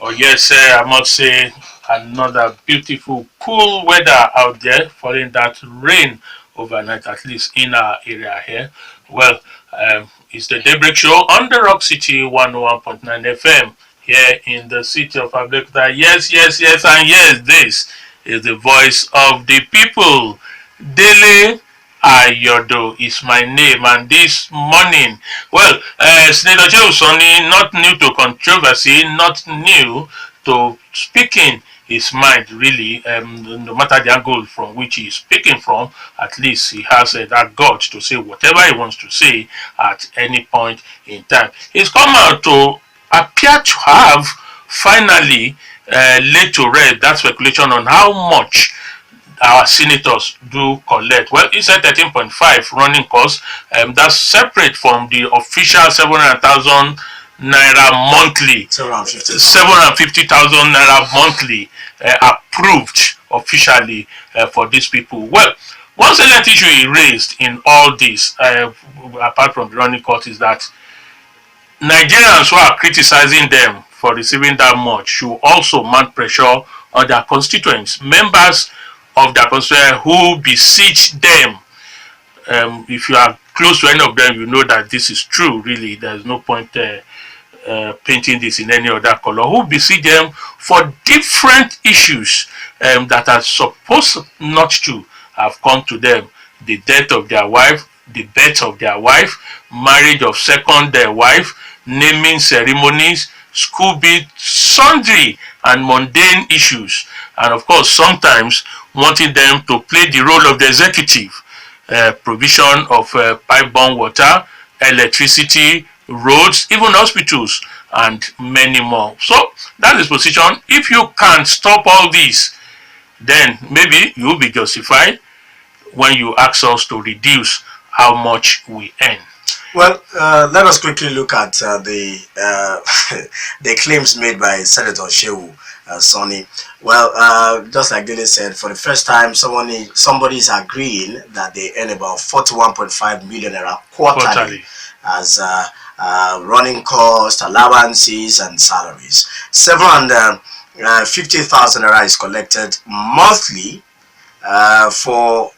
Oh yes, I must say another beautiful, cool weather out there, following that rain overnight, at least in our area here. Well, it's the Daybreak Show on the Rock City 101.9 FM here in the city of Abeokuta. Yes, yes, yes, and yes, this is the voice of the people. Dele Ayodo is my name, and this morning, well, Senator Joe Sonny, not new to controversy, not new to speaking his mind, really, no matter the angle from which he is speaking from, at least he has that guts to say whatever he wants to say at any point in time. He's come out to appear to have finally laid to rest that speculation on how much our senators do collect. Well, he said 13.5 running costs. That's separate from the official 700,000 naira monthly. 750,000 naira monthly approved officially for these people. Well, one salient issue he raised in all this, apart from the running costs, is that Nigerians who are criticizing them for receiving that much should also mount pressure on their constituents, members of their constituents who beseech them. If you are close to any of them, you know that this is true. Really, there's no point painting this in any other color. Who beseech them for different issues that are supposed not to have come to them: the death of their wife, the birth of their wife, marriage of second their wife, naming ceremonies, school bid, sundry and mundane issues, and of course sometimes wanting them to play the role of the executive, provision of pipe-borne water, electricity, roads, even hospitals, and many more. So that is position. If you can stop all this, then maybe you'll be justified when you ask us to reduce how much we earn. Well, let us quickly look at the the claims made by Senator Shehu Sonny. Well, just like Dele said, for the first time, somebody is agreeing that they earn about 41.5 million naira quarterly as running costs, allowances, and salaries. 750,000 naira is collected monthly for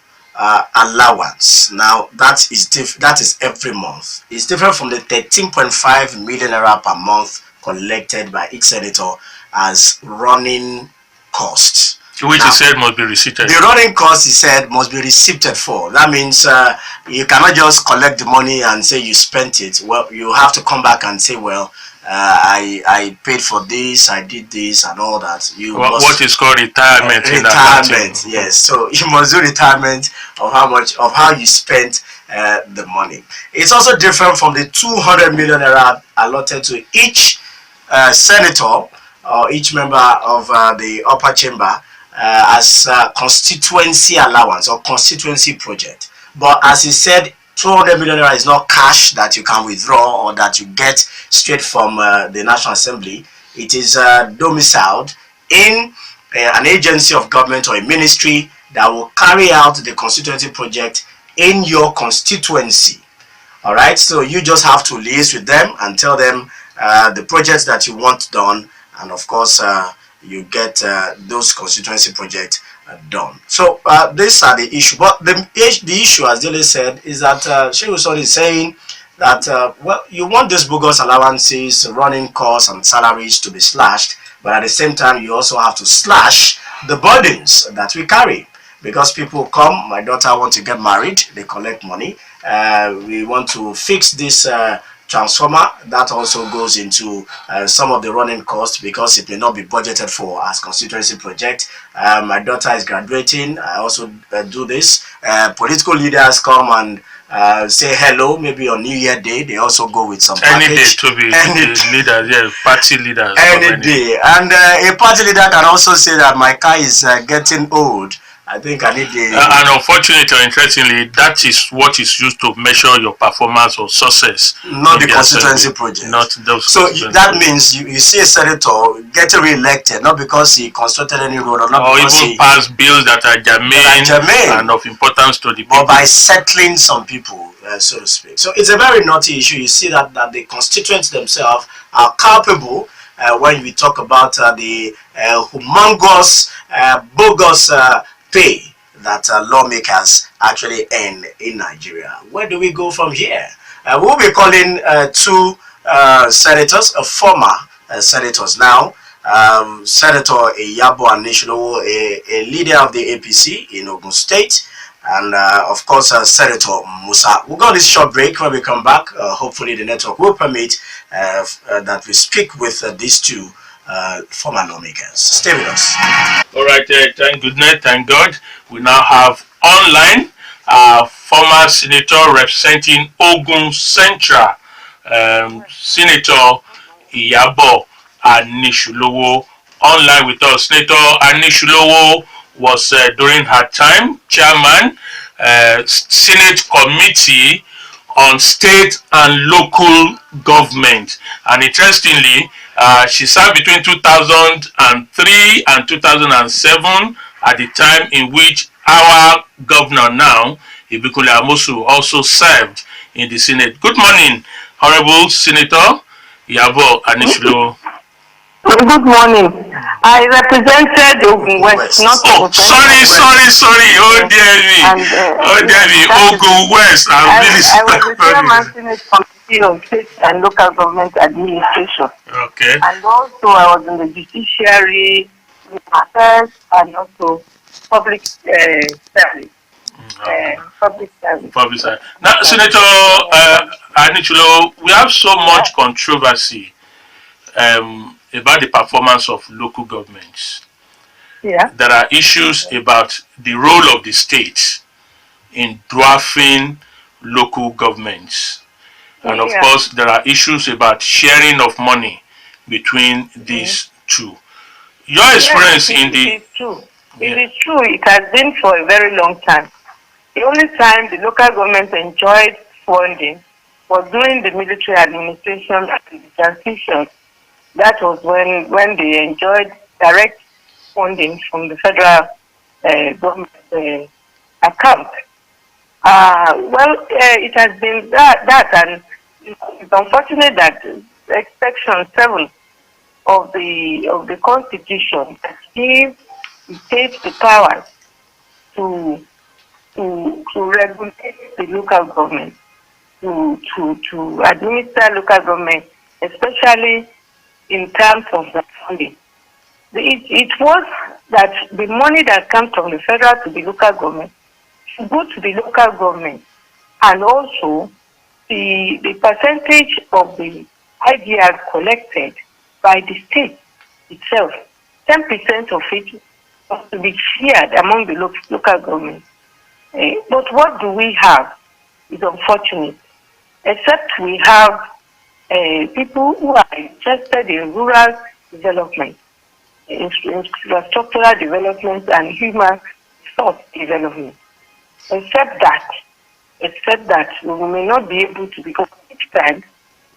allowance. Now that is every month. It's different from the 13.5 million naira per month collected by each senator as running costs, which he said must be receipted. The running costs, he said, must be receipted for. That means you cannot just collect the money and say you spent it. Well, you have to come back and say, well, I paid for this, I did this, and all that. What is called retirement? Retirement, yes. So you must do retirement of how you spent the money. It's also different from the 200 million naira allotted to each senator or each member of the upper chamber as constituency allowance or constituency project. But as he said, 200 million naira is not cash that you can withdraw or that you get straight from the National Assembly. It is domiciled in an agency of government or a ministry that will carry out the constituency project in your constituency. All right, so you just have to liaise with them and tell them the projects that you want done, and of course you get those constituency projects done. So these are the issue. But the issue, as Dele said, is that Shehu Sonny is saying that well, you want these bogus allowances, running costs, and salaries to be slashed, but at the same time you also have to slash the burdens that we carry, because people come. My daughter wants to get married, they collect money. We want to fix this transformer, that also goes into some of the running costs because it may not be budgeted for as constituency project. My daughter is graduating. I also do this. Political leaders come and say hello, maybe on New Year Day. They also go with some package. Any day to be leaders, yeah, party leaders. Any day. And a party leader can also say that my car is getting old. I think I need the... and unfortunately or interestingly, that is what is used to measure your performance or success. Not the constituency project. Not those. So that means you see a senator getting re-elected, not because he constructed any road or not because even passed bills that are germane and of importance to the people. But by settling some people, so to speak. So it's a very naughty issue. You see that the constituents themselves are culpable when we talk about the humongous, bogus pay that lawmakers actually earn in Nigeria. Where do we go from here? We'll be calling two senators, former senators now. Senator Iyabo Anisulowo, a leader of the APC in Ogun State, and of course Senator Musa. We'll go on this short break. When we come back, hopefully the network will permit that we speak with these two former lawmakers. Stay with us. All right, thank goodness, thank God. We now have online former senator representing Ogun Central, Senator Iyabo Anisulowo, online with us. Senator Anisulowo was during her time chairman, Senate Committee on State and Local Government, and interestingly, she served between 2003 and 2007 at the time in which our governor now, Ibikule Amosu, also served in the Senate. Good morning, Honorable Senator Iyabo Anisulowo. Good morning. I represented Ogun West, not Oh, Ogun sorry. Oh, dear me. Ogun West. I was the chairman Senate Committee on State and Local Government Administration. Okay. And also I was in the judiciary, affairs, and also public service. Public service. Now, Senator Anisulowo, we have so much controversy about the performance of local governments. Yeah. There are issues about the role of the state in dwarfing local governments. And of course, there are issues about sharing of money between these two. Your experience in the... It is true. It is true. It has been for a very long time. The only time the local government enjoyed funding was during the military administration and the transition. That was when they enjoyed direct funding from the federal government account. It has been that, and it's unfortunate that Section 7 of the Constitution that gives the state the power to regulate the local government, to administer local government, especially in terms of the funding. It was that the money that comes from the federal to the local government should go to the local government, and also the percentage of the IDRs collected by the state itself, 10% of it was to be shared among the local government. But what do we have is unfortunate, except we have people who are interested in rural development, infrastructural development, and human resource development. Except that we may not be able to, because each time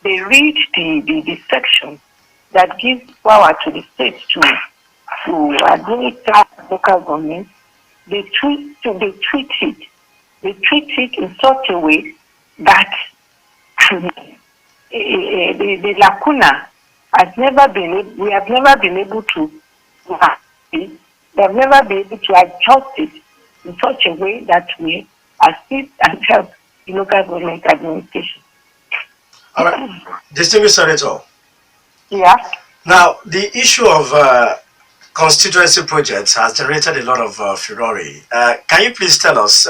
they read the section that gives power to the state to administer local government, they treat it in such a way that the lacuna has never been. We have never been able to. We have never been able to adjust it in such a way that we assist and help the local government administration. All right, distinguished senator. Yeah. Now, the issue of constituency projects has generated a lot of furore. Can you please tell us,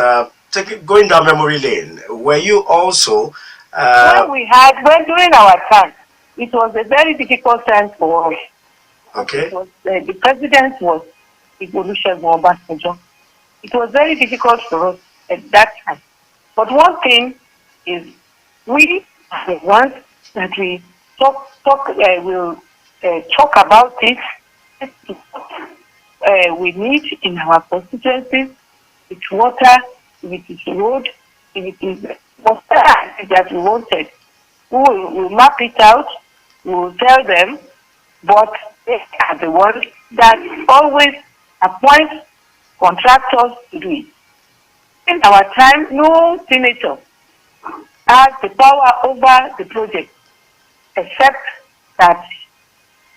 going down memory lane, were you also... when during our time, it was a very difficult time for us. Okay. It was, the president was Olusegun Obasanjo. It was very difficult for us at that time. But one thing is, we are the ones that we will talk about it. We need in our constituencies, it's water, if it is road, if it is water that we wanted. We will map it out, we will tell them, but they are the ones that always appoint contractors to do it. In our time, no senator has the power over the project, except that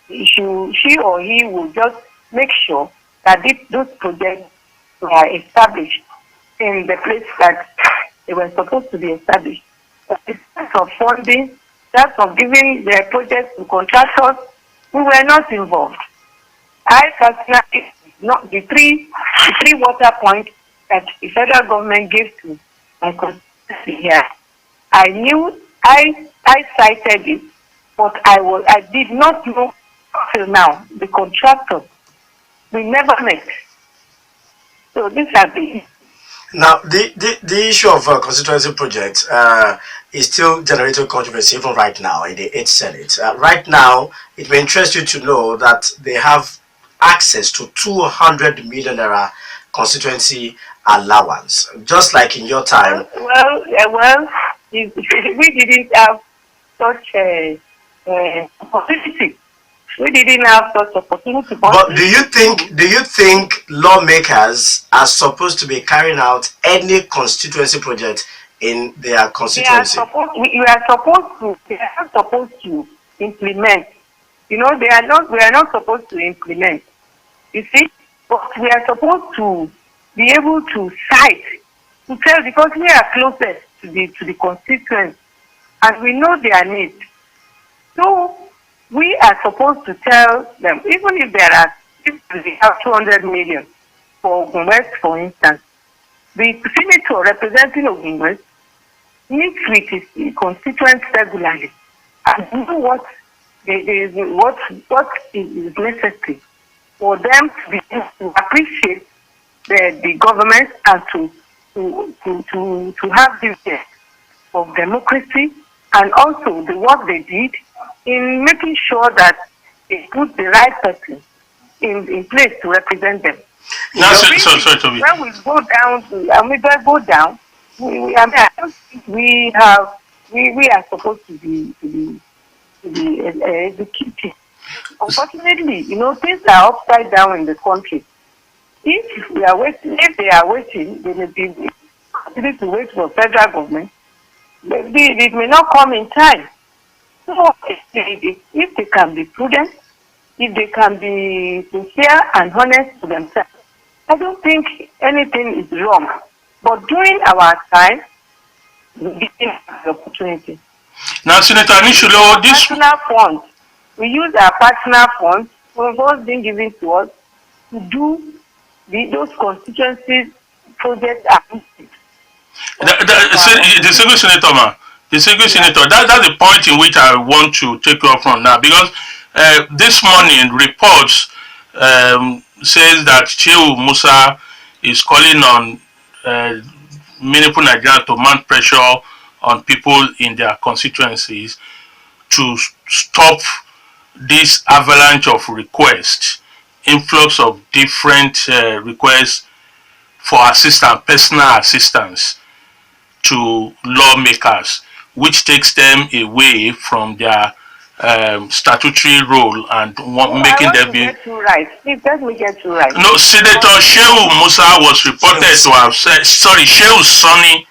she or he will just make sure that those projects were established in the place that they were supposed to be established. But in terms of funding, in terms of giving the projects to contractors, we were not involved. I personally, not the three water points that the federal government gave to my constituency here. I knew, I cited it, but I did not know till now the contractors. We never met. So these are the. Now, the issue of constituency project is still generating controversy even right now in the 8th Senate. Right now, it may interest you to know that they have access to 200 million naira constituency allowance, just like in your time. Well, we didn't have such a opportunity. We didn't have such opportunity. But do you think lawmakers are supposed to be carrying out any constituency project in their constituency? We are not supposed to implement. You know, we are not supposed to implement. You see, but we are supposed to be able to cite, to tell, because we are closest to the constituents and we know their needs. So we are supposed to tell them, even if we have 200 million for Ogun West, for instance, the senator representing Ogun West meets with his constituents regularly and do what is necessary for them to be able to appreciate the government and to have this of democracy, and also the work they did in making sure that they put the right person in place to represent them. Now, sorry, Tobi. When we go down, we are supposed to be executing. Unfortunately, you know, things are upside down in the country. If they are waiting, they may be continuing to wait for federal government. It may not come in time. So if they can be prudent, if they can be sincere and honest to themselves, I don't think anything is wrong. But during our time, we didn't have the opportunity. Now, Senator Anisulowo, we use our personal funds, what's being given to us, to do those constituencies projects. The single senator, man. The single senator. That's the point in which I want to take you off from now, because this morning reports says that Musa is calling on meaningful Nigerians to mount pressure on people in their constituencies to stop this avalanche of requests, influx of different requests for assistance, personal assistance to lawmakers, which takes them away from their statutory role and making them be. Please let me get you right. No, Senator Musa was reported to have said, sorry, Sonny.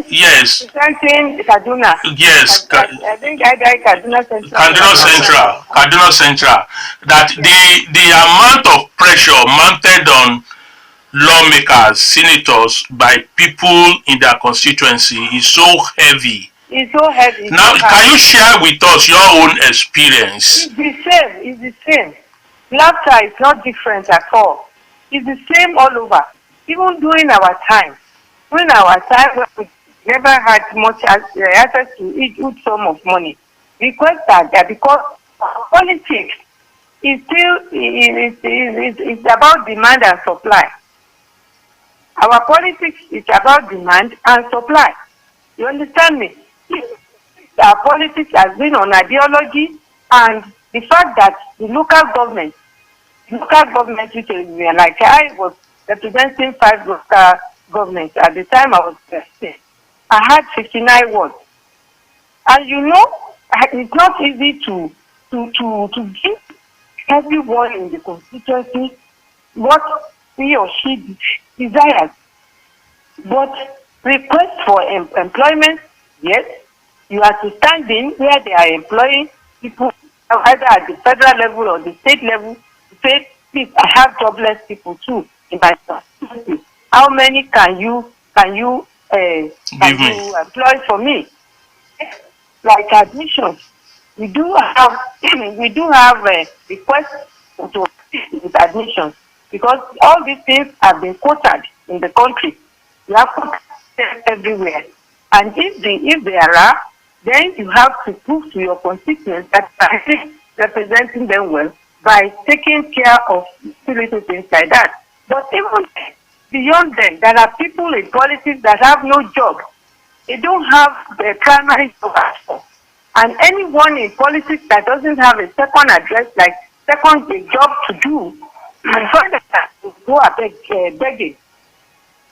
Yes. Representing Kaduna. Yes. I think Kaduna Central. Kaduna Central. That the amount of pressure mounted on lawmakers, senators by people in their constituency is so heavy. It's so heavy. Now, can you share with us your own experience? It's the same. Laughter is not different at all. It's the same all over. Even during our time. When we never had much access to each sum of money. Requests are there because politics is still it's about demand and supply. Our politics is about demand and supply. You understand me? Our politics has been on ideology and the fact that the local government, which is like I was representing 5 local governments at the time I was president, I had 59 wards. And you know, it's not easy to give everyone in the constituency what he or she desires. But request for employment, yes, you have to stand in where they are employing people either at the federal level or the state level, to say, please, I have jobless people too in my constituency. How many can you employ for me? Like admissions, we do have requests to assist with admissions, because all these things have been quoted in the country. You have quoted everywhere, and if there are, then you have to prove to your constituents that you are representing them well by taking care of little things like that. But even beyond them, there are people in politics that have no job. They don't have the primary job at all. And anyone in politics that doesn't have a second address, like second job to do, and find that go begging.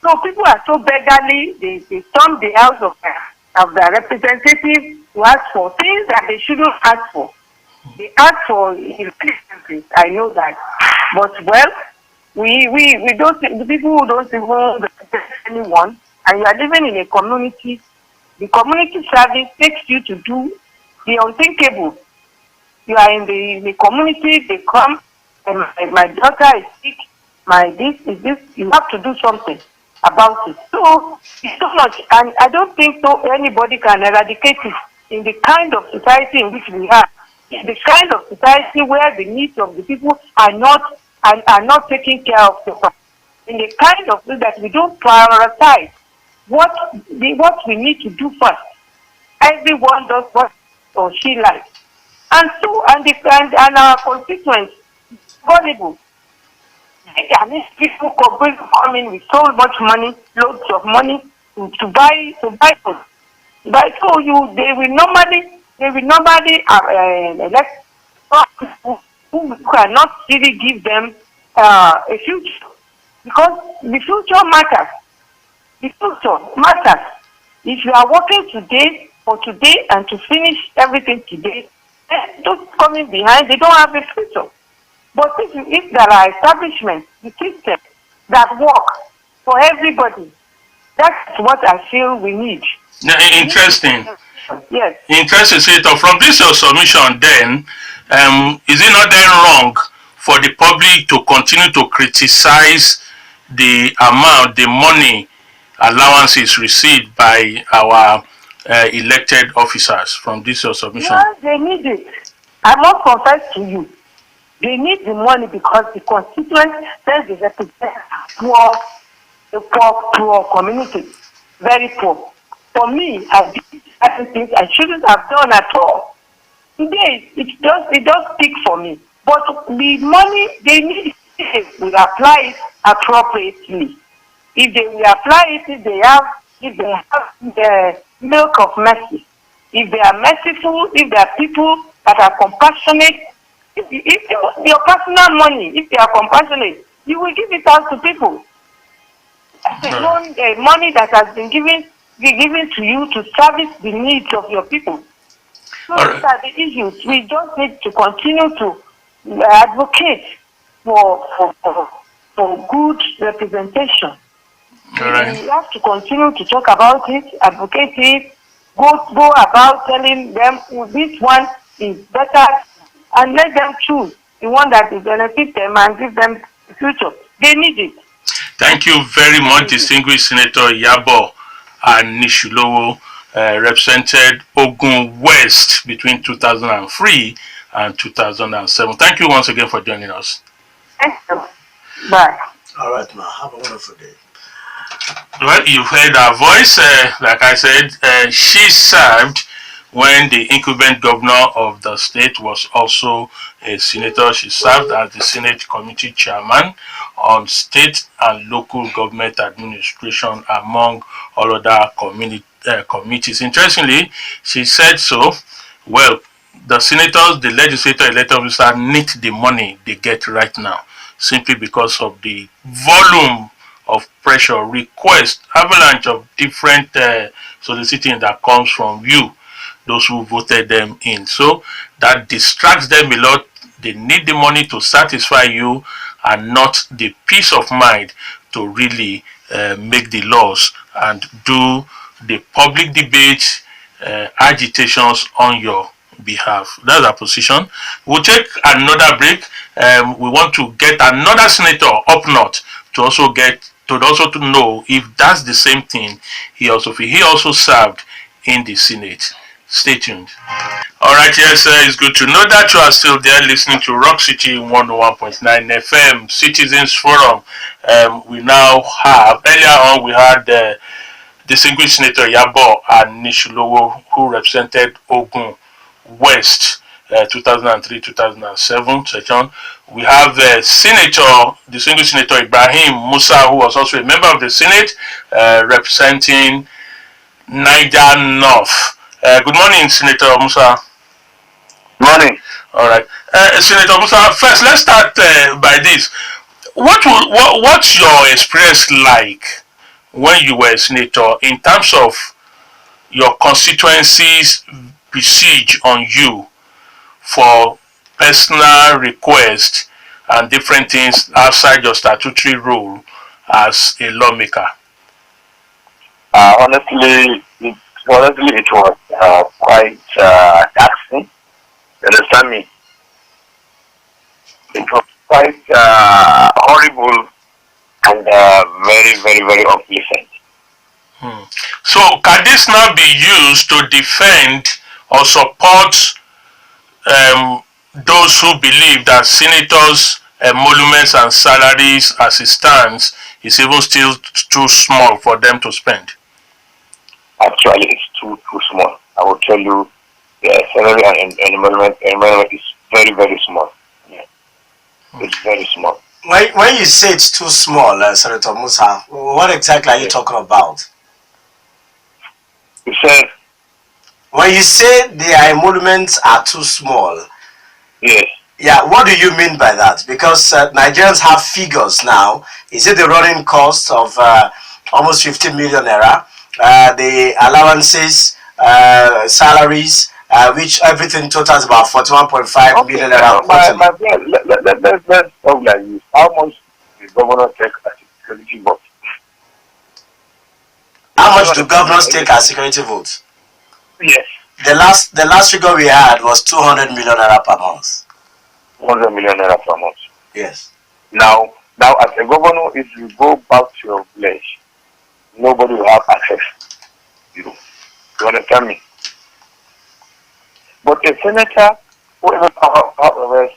So people are so beggarly, they storm the house of their representatives to ask for things that they shouldn't ask for. They ask for irrelevancies, I know that. But well, we don't, the people who don't even represent anyone, and you are living in a community, the community service takes you to do the unthinkable. You are in the community, they come, and my daughter is sick, you have to do something about it. So it's so much, and I don't think so anybody can eradicate it in the kind of society in which we are. In the kind of society where the needs of the people are not taken care of. In the kind of way that we don't prioritize what we need to do first. Everyone does what or she likes. And so and our constituents vulnerable. I mean, people come in with so much money, loads of money to buy food. But so they will normally elect people who cannot really give them a future, because the future matters. The future matters. If you are working today for today and to finish everything today, those coming behind, they don't have a future. But if there are establishments, the systems that work for everybody, that's what I feel we need. Yeah, interesting. Yes. Interesting, Senator. From this your submission, then, is it not then wrong for the public to continue to criticize the amount, the money allowances received by our elected officers? From this your submission. Yes, they need it. I must confess to you, they need the money because the constituents says they represent a poor community, very poor. For me, I did certain things I shouldn't have done at all. Today, it does speak for me. But the money they need, we apply it appropriately. If they will apply it, if they have the milk of mercy, if they are merciful, if they are people that are compassionate, if your personal money, if they are compassionate, you will give it out to people. The money that has been given to you to service the needs of your people. So these are the issues. We just need to continue to advocate for good representation. We have to continue to talk about it, advocate it, go about telling them this one is better, and let them choose the one that will benefit them and give them the future. They need it. Thank you very much, distinguished Senator Iyabo Anisulowo, represented Ogun West between 2003 and 2007. Thank you once again for joining us. Thank you. Bye. All right, ma. Have a wonderful day. Well, you've heard her voice. Like I said, she served when the incumbent governor of the state was also a senator. She served as the Senate Committee Chairman on State and Local Government Administration, among all other committees. Interestingly, she said so. Well, the senators, the legislator, elected officers need the money they get right now, simply because of the volume of pressure, request, avalanche of different soliciting that comes from you, those who voted them in. So that distracts them a lot. They need the money to satisfy you and not the peace of mind to really make the laws and do the public debates, agitations on your behalf. That's our position. We'll take another break. We want to get another senator up north to also to know if that's the same thing he also served in the Senate. Stay tuned. All right, yes, it's good to know that you are still there listening to Rock City 101.9 FM Citizens Forum. We now have, earlier on, we had distinguished Senator Iyabo Anisulowo, who represented Ogun West 2003-2007 session. We have distinguished Senator Ibrahim Musa, who was also a member of the Senate, representing Niger North. Good morning, Senator Musa. Morning. All right, Senator Musa. First, let's start by this. What's your experience like when you were a senator in terms of your constituencies besiege on you for personal requests and different things outside your statutory role as a lawmaker? Honestly, it was quite taxing. You understand me? It was quite horrible and very, very, very unpleasant. So, can this now be used to defend or support those who believe that senators' emoluments and salaries as it stands is even still too small for them to spend? Actually, it's too small. I will tell you, the salary and emolument is very, very small. Yeah. It's very small. When you say it's too small, Senator Musa, what exactly are you talking about? You said, when you say the emoluments are too small, yes. Yeah, what do you mean by that? Because Nigerians have figures now. Is it the running cost of almost 50 million naira? The allowances, salaries, which everything totals about 41.5 million naira. My friend, let's talk like this. How much the governor take as a security vote? How much do governors take as security votes? Yes. The last figure we had was 200 million naira per month. 100 million naira per month. Yes. Now, as a governor, if you go back to your village, nobody will have access to you. You understand me? But a senator, however,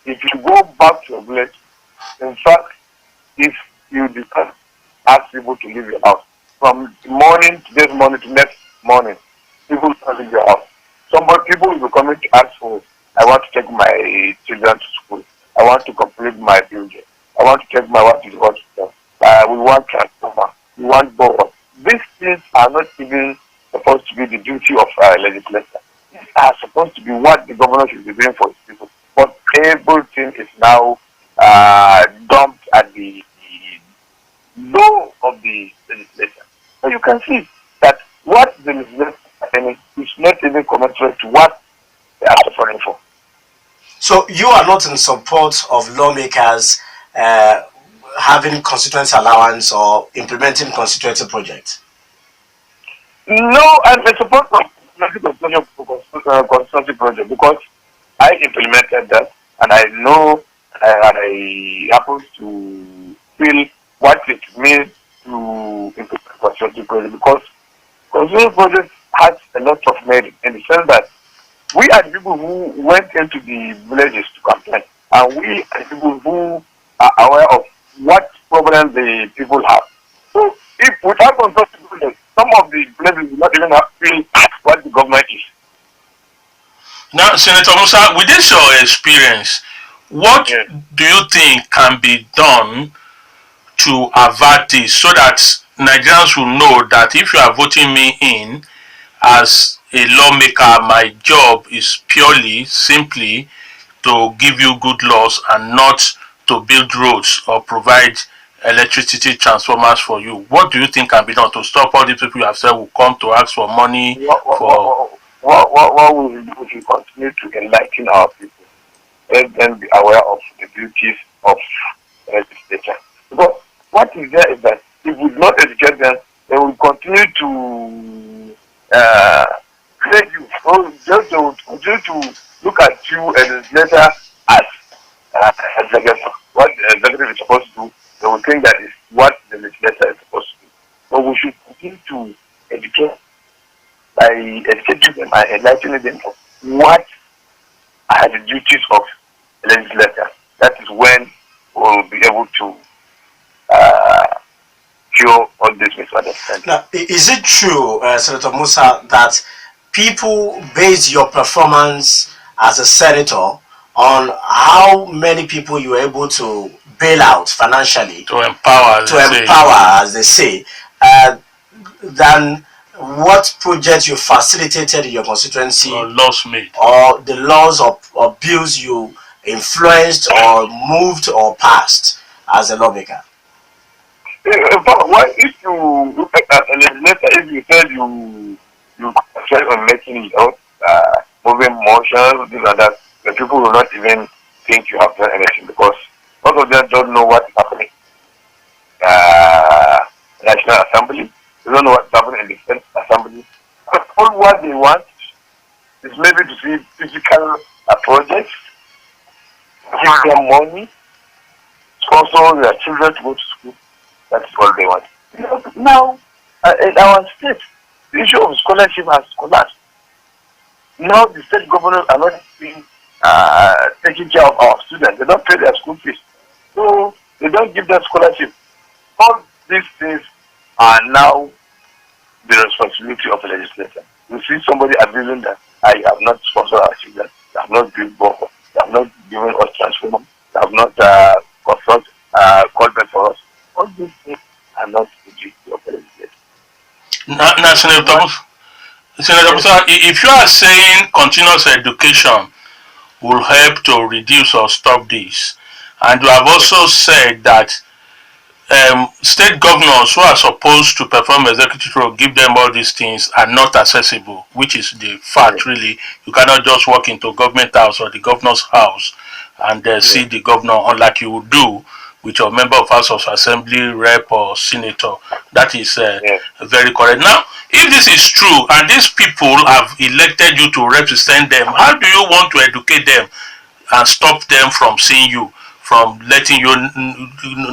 if you go back to your village, in fact, if you decide ask people to leave your house, from morning to this morning to next morning, people will leave your house. People will be coming to ask for, I want to take my children to school. I want to complete my building. I want to take my wife to the hospital. We want transformer. We want board. These things are not even supposed to be the duty of our legislature. These are supposed to be what the governor should be doing for his people. But everything is now dumped at the law of the legislature. So you can see that what the legislature is not even commensurate to what they are suffering for. So you are not in support of lawmakers having constituency allowance or implementing constituency projects? No, I'm in support of constituency project because I implemented that and I know and I happen to feel what it means to implement constituency project because constituency project has a lot of merit in the sense that we are the people who went into the villages to campaign, and we are the people who are aware of what problems the people have. So, if without consulting projects, some of the villages will not even feel what the government is. Now, Senator Musa, with this your experience, what do you think can be done to avert this so that Nigerians will know that if you are voting me in as a lawmaker, my job is simply to give you good laws and not to build roads or provide electricity transformers for you? What do you think can be done to stop all these people you have said will come to ask for money What we will do is we continue to enlighten our people, let them be aware of the duties of legislation. Because what is there is that if we do not educate them, they will continue to create you. So they will continue to legislature. What the executive is supposed to do, they will think that is what the legislature is supposed to do. But we should continue to educate by educating them and enlightening them of what are the duties of the legislature. That is when we will be able to cure all this misunderstanding. Now, is it true, Senator Musa, that people base your performance as a senator on how many people you were able to bail out financially, to empower, as they say, than what projects you facilitated in your constituency, or laws made, or the laws or bills you influenced or moved or passed as a lawmaker? What if you look at a legislator, if you said you concentrate on making laws, moving motions, this and that, the people will not even think you have done anything because most of them don't know what is happening. National Assembly, they don't know what's happening in the State Assembly. But all what they want is maybe to see physical projects, give them money, sponsor their children to go to school. That's all they want. Now, in our state, the issue of scholarship has collapsed. Now the state governors are not being taking care of our students. They don't pay their school fees. So they don't give them scholarship. All these things are now the responsibility of the legislature. You see somebody abusing that. I have not sponsored our children. I have not built borehole. I have not given us transformer. I have not constructed culvert for us. All these things are not the duty of the legislature. Now, Senator Musa, if you are saying continuous education will help to reduce or stop this, and you have also said that state governors who are supposed to perform executive role, give them all these things, are not accessible, which is the fact. Really, you cannot just walk into government house or the governor's house and see the governor, unlike you would do with your member of House of Assembly, rep, or senator. That is very correct. Now, if this is true and these people have elected you to represent them, how do you want to educate them and stop them from seeing you, from letting you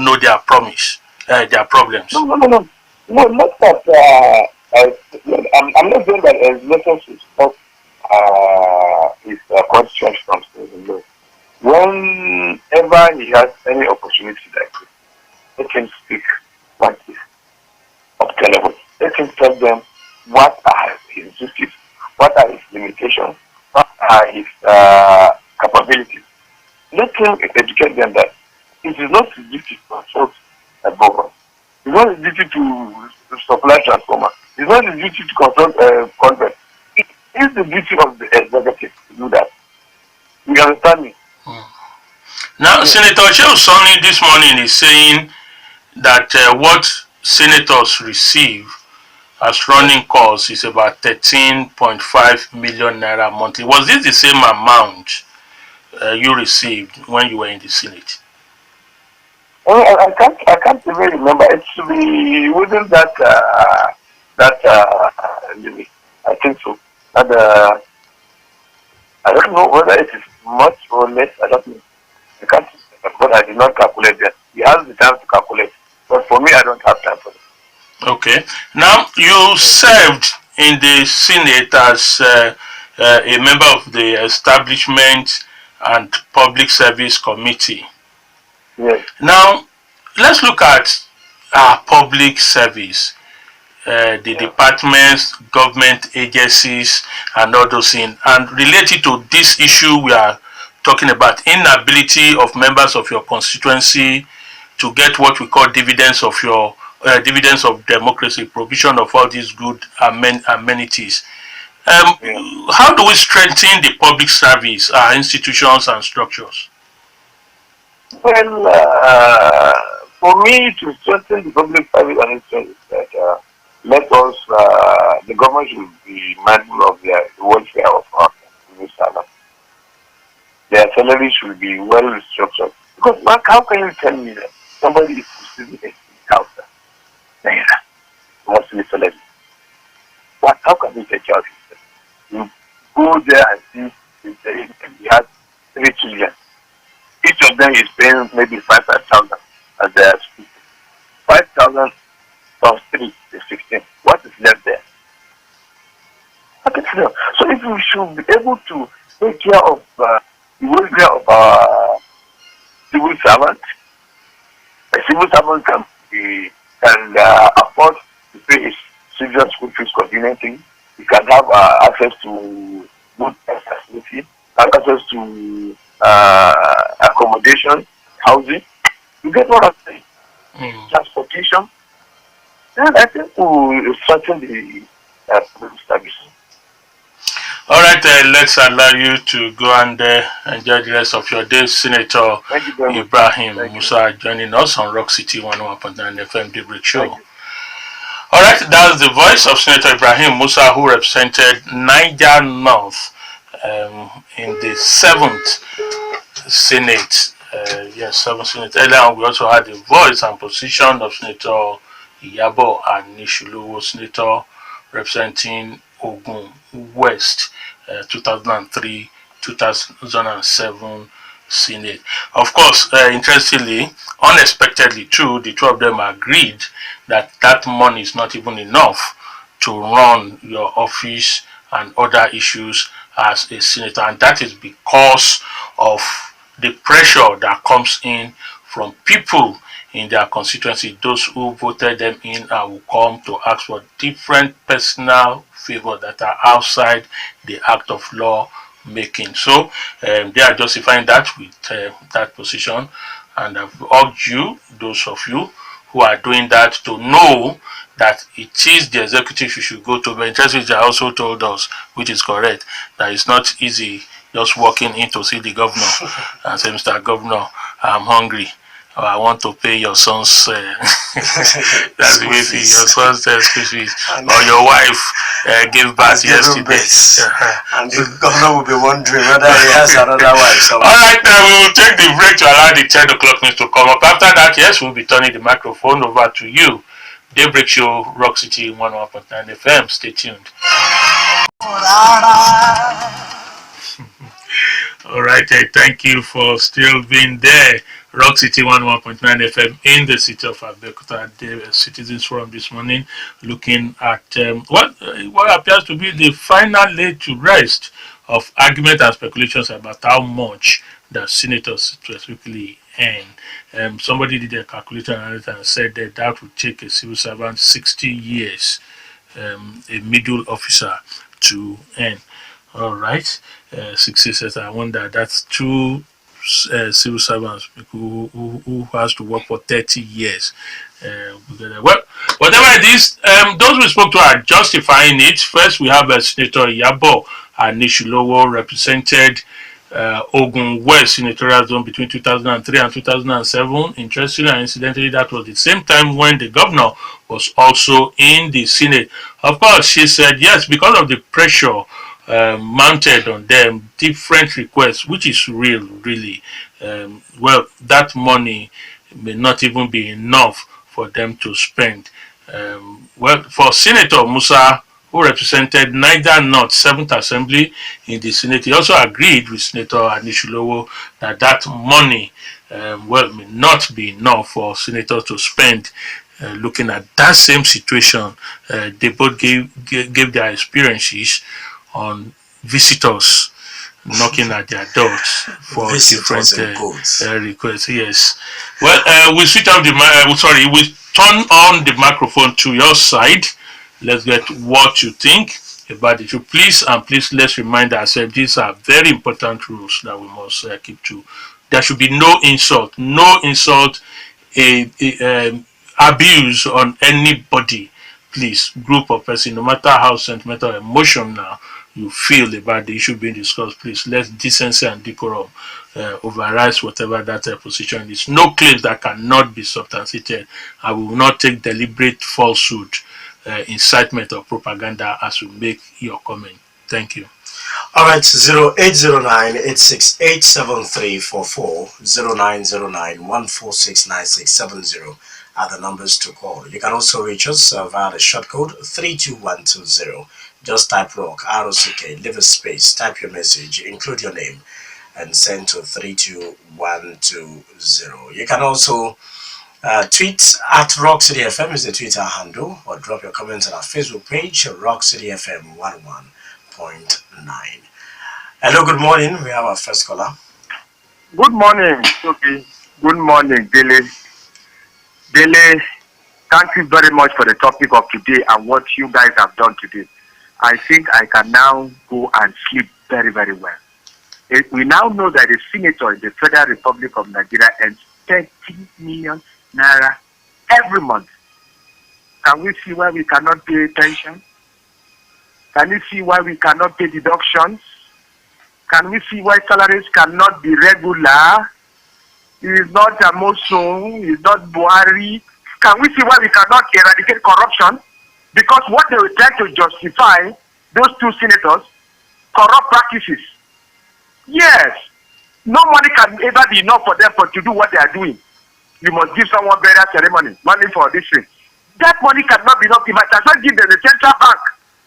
know their promise, their problems? No, not that. I'm not saying that as letters should stop his constituents from saying no. Whenever he has any opportunity like this, let him speak what is obtainable. Let him tell them what are his duties, what are his limitations, what are his capabilities. Let him educate them that it is not his duty to consult a government. It's not his duty to supply transformer. It's not his duty to consult a convent. It is the duty of the executive to do that. You understand me? Now, Senator Shehu Sonny this morning is saying that what senators receive as running costs is about 13.5 million naira monthly. Was this the same amount you received when you were in the Senate? I can't even remember. It should be within that limit. I think so. And I don't know whether it is much or less. I don't know. I can't, but I did not calculate that. He has the time to calculate. But for me, I don't have time for it. Okay. Now, you served in the Senate as a member of the Establishment and Public Service Committee. Yes. Now, let's look at our public service, the departments, government agencies, and all those things, and related to this issue we are talking about, inability of members of your constituency to get what we call dividends of your dividends of democracy, provision of all these good amenities. How do we strengthen the public service, our institutions and structures? Well, for me to strengthen the public service and institutions, that let us, the government should be mindful of the welfare of our civil servants. Their salary should be well structured. Because how can you tell me that somebody is receiving a naira monthly salary? How can you take care of it? You go there and see he has 3 children. Each of them is paying maybe 5,000 as they are speaking. 5,000 plus 3 is 16. What is left there? Okay, so if we should be able to take care of the welfare of our civil servants, a civil servant can afford to pay his children's school fees conveniently. He can have access to good facility, access to accommodation, housing. You get what I'm saying? Transportation. And I think we will strengthen the public service. All right, let's allow you to go and enjoy the rest of your day. Senator Ibrahim Musa joining us on Rock City 101.9 FM Daybreak Show. All right, that's the voice of Senator Ibrahim Musa, who represented Niger North in the 7th Senate. Yes, 7th Senate. Earlier on, we also had the voice and position of Senator Iyabo and Anisulowo, Senator representing Ogun West, 2003-2007 Senate. Of course, interestingly, unexpectedly too, the two of them agreed that that money is not even enough to run your office and other issues as a senator, and that is because of the pressure that comes in from people in their constituency, those who voted them in and will come to ask for different personal favors that are outside the act of law making. So they are justifying that with that position, and I've urged you, those of you who are doing that, to know that it is the executive you should go to. But interestingly, they also told us, which is correct, that it's not easy just walking in to see the governor and say, Mr. Governor, I'm hungry. Or I want to pay your son's that's the way your son's school fees, or your wife gave birth yesterday. And the governor will be wondering whether he has another wife. All right, we will take the break to allow the 10 o'clock news to come up. After that, yes, we'll be turning the microphone over to you. Daybreak Show, Rock City 101.9 FM. Stay tuned. All right, thank you for still being there. Rock City 101.9 FM in the city of Abeokuta. The Citizens Forum this morning looking at what appears to be the final lay to rest of argument and speculations about how much the senators specifically earn. Somebody did a calculation and said that would take a civil servant 60 years, a middle officer, to earn. All right, 60 says, I wonder, that's two civil servants who has to work for 30 years. Well, whatever it is, those we spoke to are justifying it. First, we have Senator Iyabo and Anisulowo, represented Ogun West senatorial zone between 2003 and 2007. Interestingly and incidentally, that was the same time when the governor was also in the Senate. Of course, she said yes, because of the pressure mounted on them, different requests, which is real, really. Well, that money may not even be enough for them to spend. Well, for Senator Musa, who represented Niger North 7th Assembly in the Senate, he also agreed with Senator Anisulowo that that money, well, may not be enough for senators to spend. Looking at that same situation, they both gave their experiences on visitors knocking at their doors for different requests. Yes. Well, we switch off the we turn on the microphone to your side. Let's get what you think about it. Please let's remind ourselves these are very important rules that we must keep to. There should be no insult, abuse on anybody. Please, group of person, no matter how sentimental or emotional you feel about the issue being discussed, please let decency and decorum override whatever that position is. No claims that cannot be substantiated. I will not take deliberate falsehood, incitement or propaganda as we make your comment. Thank you. All right, 0809-868-7344, 0909-146-9670 are the numbers to call. You can also reach us via the short code 32120. Just type rock, ROCK, leave a space, type your message, include your name, and send to 32120. You can also tweet at Rock City FM is the Twitter handle, or drop your comments on our Facebook page, Rock City FM 11.9. Hello, good morning. We have our first caller. Good morning, Tobi. Good morning, Dele. Dele, thank you very much for the topic of today and what you guys have done today. I think I can now go and sleep very, very well. We now know that a senator in the Federal Republic of Nigeria earns 30 million naira every month. Can we see why we cannot pay pension? Can we see why we cannot pay deductions? Can we see why salaries cannot be regular? It is not Amoso, it is not Buhari. Can we see why we cannot eradicate corruption? Because what they were trying to justify, those two senators, corrupt practices. Yes, no money can ever be enough for them to do what they are doing. You must give someone burial ceremony, money for this thing. That money cannot be enough. You might as well give them the central bank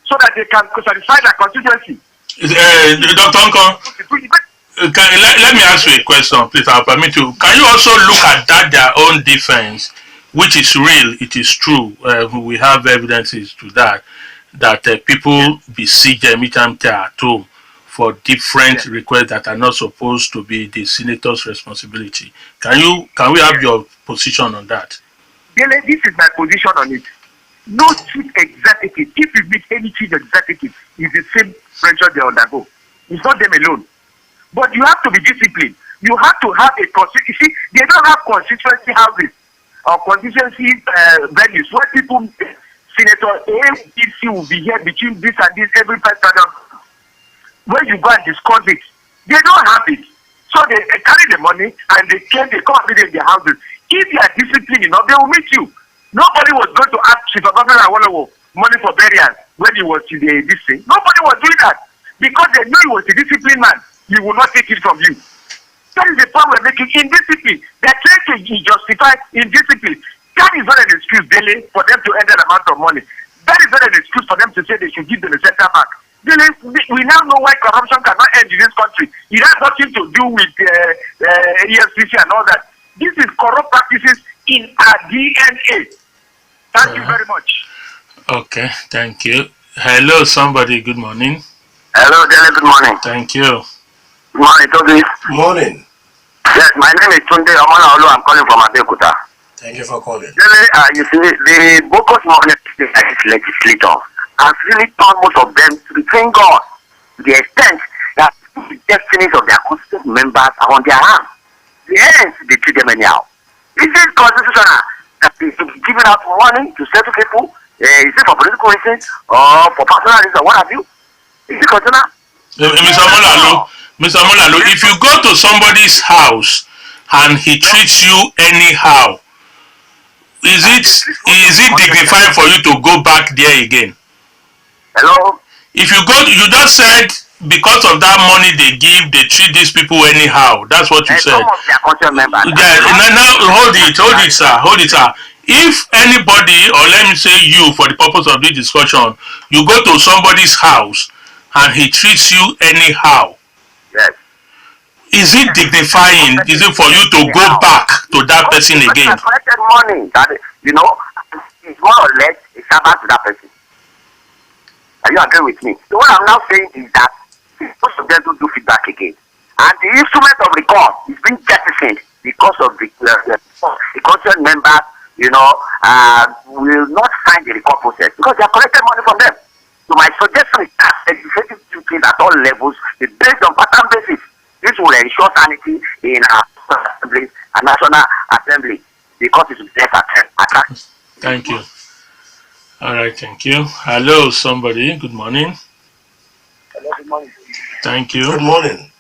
so that they can satisfy their constituency. Dr. Uncle, let me ask you a question, please. I'll permit you. Can you also look at that their own defense, which is real, it is true. We have evidences to that people besiege them anytime they are at home for different requests that are not supposed to be the senator's responsibility. Can we have your position on that? Dele, this is my position on it. No chief executive, if you meet any chief executive, is the same pressure they undergo. It's not them alone. But you have to be disciplined. You have to have a constituency. See, they don't have constituency houses or constituency venues where people, Senator A, will be here between this and this every person. Where you go and discuss it, they don't have it. So they carry the money and they come and meet in their houses. If you are disciplined enough, they will meet you. Nobody was going to ask Chief Ayodo money for burial when he was in this thing. Nobody was doing that because they knew he was a disciplined man. He will not take it from you. That is the point we're making. Indiscipline. They're trying to justify indiscipline. That is not an excuse, Dele, for them to earn that amount of money. That is not an excuse for them to say they should give them a central bank. We now know why corruption cannot end in this country. It has nothing to do with EFCC and all that. This is corrupt practices in our DNA. Thank you very much. Okay, thank you. Hello, somebody. Good morning. Hello, Dele. Good morning. Thank you. Good morning, Tobi. Morning. Yes, my name is Tunde Omonaolu. I'm calling from Abeokuta. Thank you for calling. Dele, you see, the Boko legislator has really turned most of them to between God to the extent that the destinies of their constituent members are on their hands. The ends, they treat them anyhow. Is it constitutional that they should be giving out money to certain people? Is it for political reasons or for personal reasons or what have you? Is it constitutional? Mr. Molalo, if you go to somebody's house and he treats you anyhow, is it dignified for you to go back there again? Hello? If you go, you just said because of that money they give, they treat these people anyhow. That's what you said. Some of their constituent members. Now hold it, sir. If anybody, or let me say you, for the purpose of this discussion, you go to somebody's house and he treats you anyhow, yes, is it dignifying? Is it for you to go back to that person again? Collected money, that it's more or less a servant to that person. Are you agree with me? So what I'm now saying is that most of them don't do feedback again. And the instrument of record is being jettisoned because of the constant members, will not sign the record process because they have collected money from them. So my suggestion is that legislative duties at all levels is based on pattern basis. This will ensure sanity in our assembly and national assembly because it will be attacked. Thank you. All right, thank you. Hello, somebody. Good morning. Hello, good morning. Thank you. Good morning.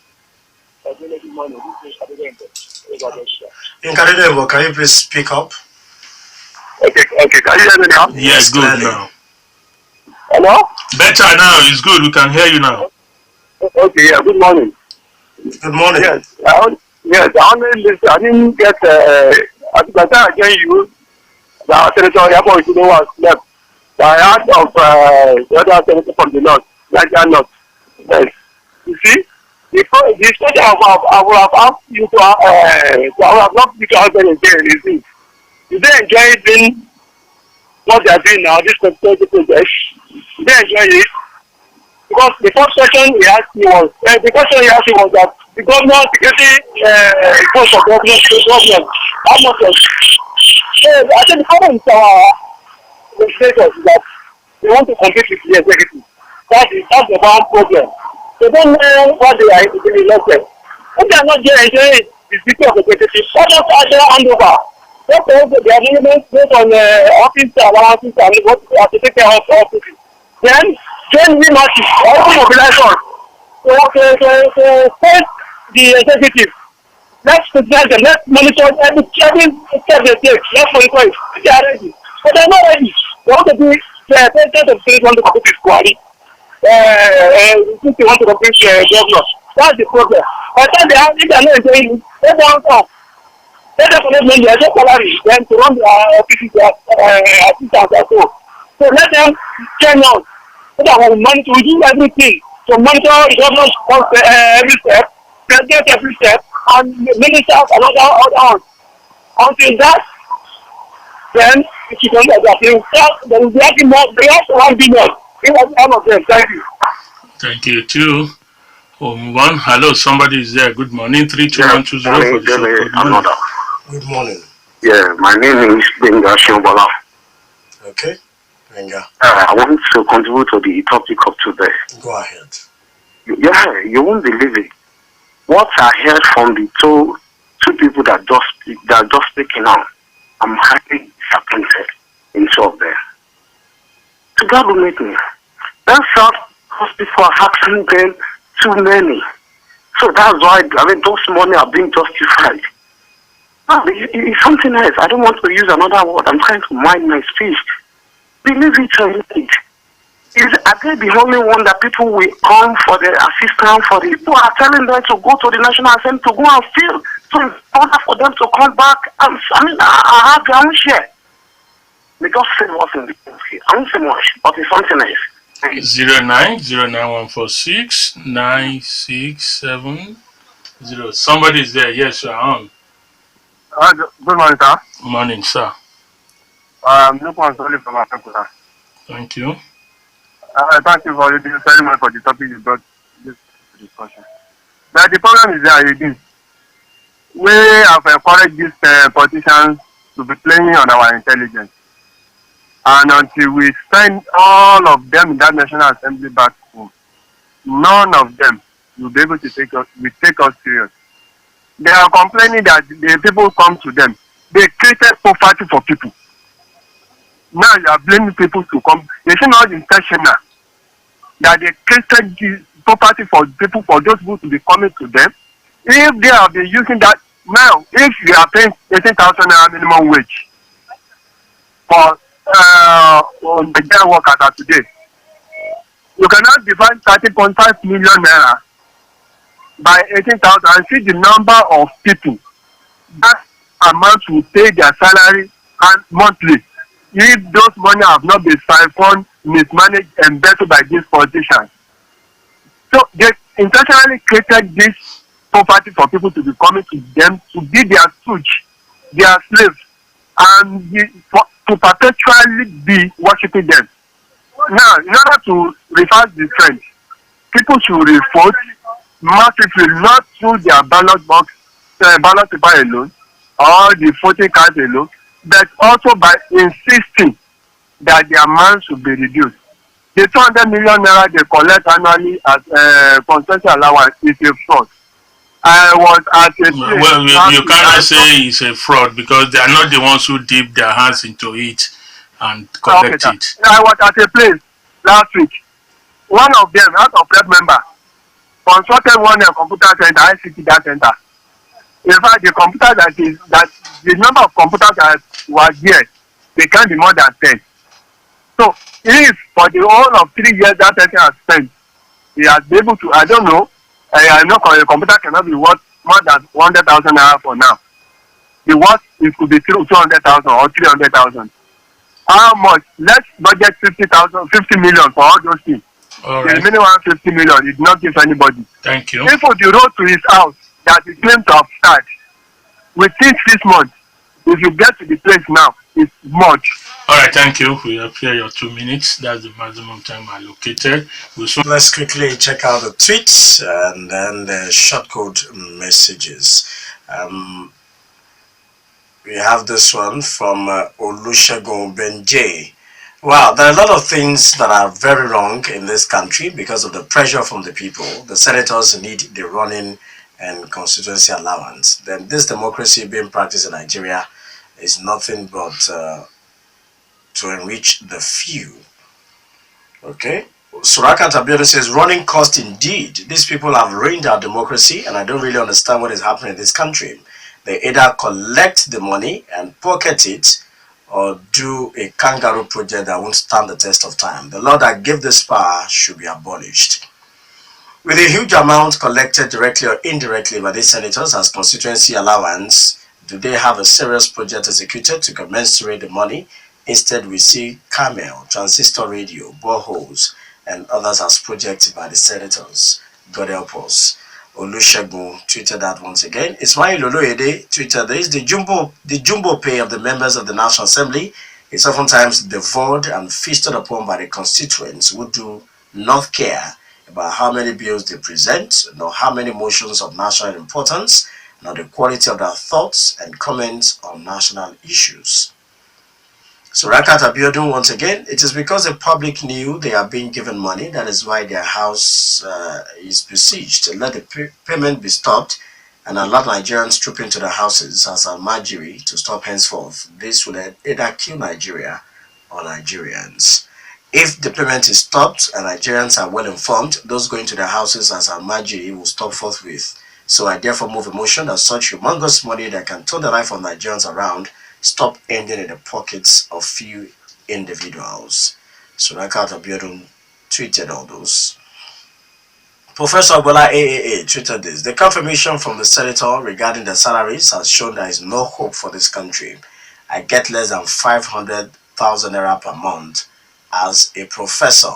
Good morning. Can you please speak up? Okay. Can you hear me now? Yes, good clearly. now. Hello? Better now. It's good. We can hear you now. Okay, yeah, good morning. Good morning. Yes, I only listen. I didn't get, I think I again you, the Senator Iyabo is the one was left. I heard of the other senator from the north, Niger North. Yes. You see, the question I would have asked you to, I would have loved you to answer again is this. Do they enjoy doing what they are doing now, this constituency project? Do they enjoy it? Because the first question he asked me was, that the governor security post of government, how much was. So I think the problem is our legislators is that they want to compete with the executive. That's the one problem. They don't know what they are being elected. If they are not there enjoying the duty of executive, why not add their hand over? Just also their movements based on office allowances and what they have to take care of offices. Then join we matches, also mobilize us to face the executive. Let's present them, let's monitor every step they take, let's monitor it. They are ready. But they are not ready. They want to be the president of the state want to compete with Kwari. Since they want to compete with governor. That's the problem. By the time if they are not enjoying it, let them come. Let them collect money, their salary, then to run their offices, their assistants and so. So let them turn on. So that we monitor, we do everything to monitor the government's every step, president every step, and ministers and other ones. Until that, then if you don't like that, they will be having more, they have to have billion. All of them. Thank you. Thank you too. We'll move on. Hello, somebody is there. Good morning. 32120 for the show. Good morning. Good morning. Yeah, my name is Benga Shiobola. Okay, Benga. I want to contribute to the topic of today. Go ahead. Yeah, you won't believe it. What I heard from the two people that just speaking now, I'm highly disappointed in two of them. To God will make me. That's how hospitals are asking them too many. So that's why those money are being justified. It's something else. I don't want to use another word. I'm trying to mind my speech. Believe it or not, are they the only one that people will come for the assistance for the people are telling them to go to the National Assembly to go and fill so in order for them to come back? I have their own share. They just say what's in the country. I won't say much, but it's something else. 0909146967. Somebody is there. Yes, you are on. Good morning, sir. Morning, sir. Look on sorry from Africa. Thank you. Thank you for the ceremony for the topic you brought this discussion. But the problem is that we have encouraged these politicians to be playing on our intelligence. And until we send all of them in that National Assembly back home, none of them will be able to take us serious. They are complaining that the people come to them. They created poverty for people. Now you are blaming people to come. They should not intentional that they created the property for people, for those people to be coming to them. If they have been using that, now if you are paying 18,000 minimum wage for Nigerian workers as today, you cannot divide 30.5 million naira by 18,000 and see the number of people that amount to pay their salary and monthly. If those money have not been siphoned, mismanaged, and embezzled by these politicians. So they intentionally created this property for people to be coming to them to be their stooge, their slaves, and to perpetually be worshiping them. Now, in order to reverse the trend, people should vote massively, not through their ballot box, ballot paper alone, or the voting cards alone, but also by insisting that the amount should be reduced. The 200 million naira they collect annually as consensus allowance is a fraud. I was at a place. Well, you cannot say it's a fraud because they are not the ones who dip their hands into it and collect it. I was at a place last week. One of them, out of rep member, constructed one computer center, ICT data center. In fact, the computer that the number of computers that were there, they can't be more than 10. So if for the whole of 3 years that person has spent, he has been able to, I don't know, I know a computer cannot be worth more than 100,000 naira for now. The worth it could be 200,000 or 300,000. How much? Let's budget 50 million for all those things. All The right. remaining 150 million, he did not give anybody. Thank you. Even for the road to his house that he claimed to have started, within 6 months, if you get to the place now, it's much. All right. Thank you. We have here your 2 minutes. That's the maximum time allocated. We'll soon. Let's quickly check out the tweets and then the shortcode messages. We have this one from Olusegun Benjay. Wow, there are a lot of things that are very wrong in this country because of the pressure from the people. The senators need the running and constituency allowance. Then this democracy being practiced in Nigeria is nothing but to enrich the few. Okay. Suraka Tabiano says, running cost indeed. These people have ruined our democracy, and I don't really understand what is happening in this country. They either collect the money and pocket it, or do a kangaroo project that won't stand the test of time. The law that gave this power should be abolished. With a huge amount collected directly or indirectly by these senators as constituency allowance, do they have a serious project executed to commensurate the money? Instead, we see camel, transistor radio, boreholes, and others as projects by the senators. God help us. Olusegun tweeted that once again. Ismail Oloyede tweeted this. The jumbo pay of the members of the National Assembly is oftentimes devoured and feasted upon by the constituents who do not care about how many bills they present, nor how many motions of national importance, nor the quality of their thoughts and comments on national issues. So Rakat Abiodun once again, it is because the public knew they are being given money, that is why their house is besieged. Let the payment be stopped and allow Nigerians troop into the houses as a Almajiri to stop henceforth. This will either kill Nigeria or Nigerians. If the payment is stopped and Nigerians are well informed, those going to the houses as Almajiri will stop forthwith. So I therefore move a motion that such humongous money that can turn the life of Nigerians around stop ending in the pockets of few individuals. So Rakat Abiodun tweeted all those. Professor Bola AAA tweeted this. The confirmation from the senator regarding the salaries has shown there is no hope for this country. I get less than 500,000 naira per month as a professor.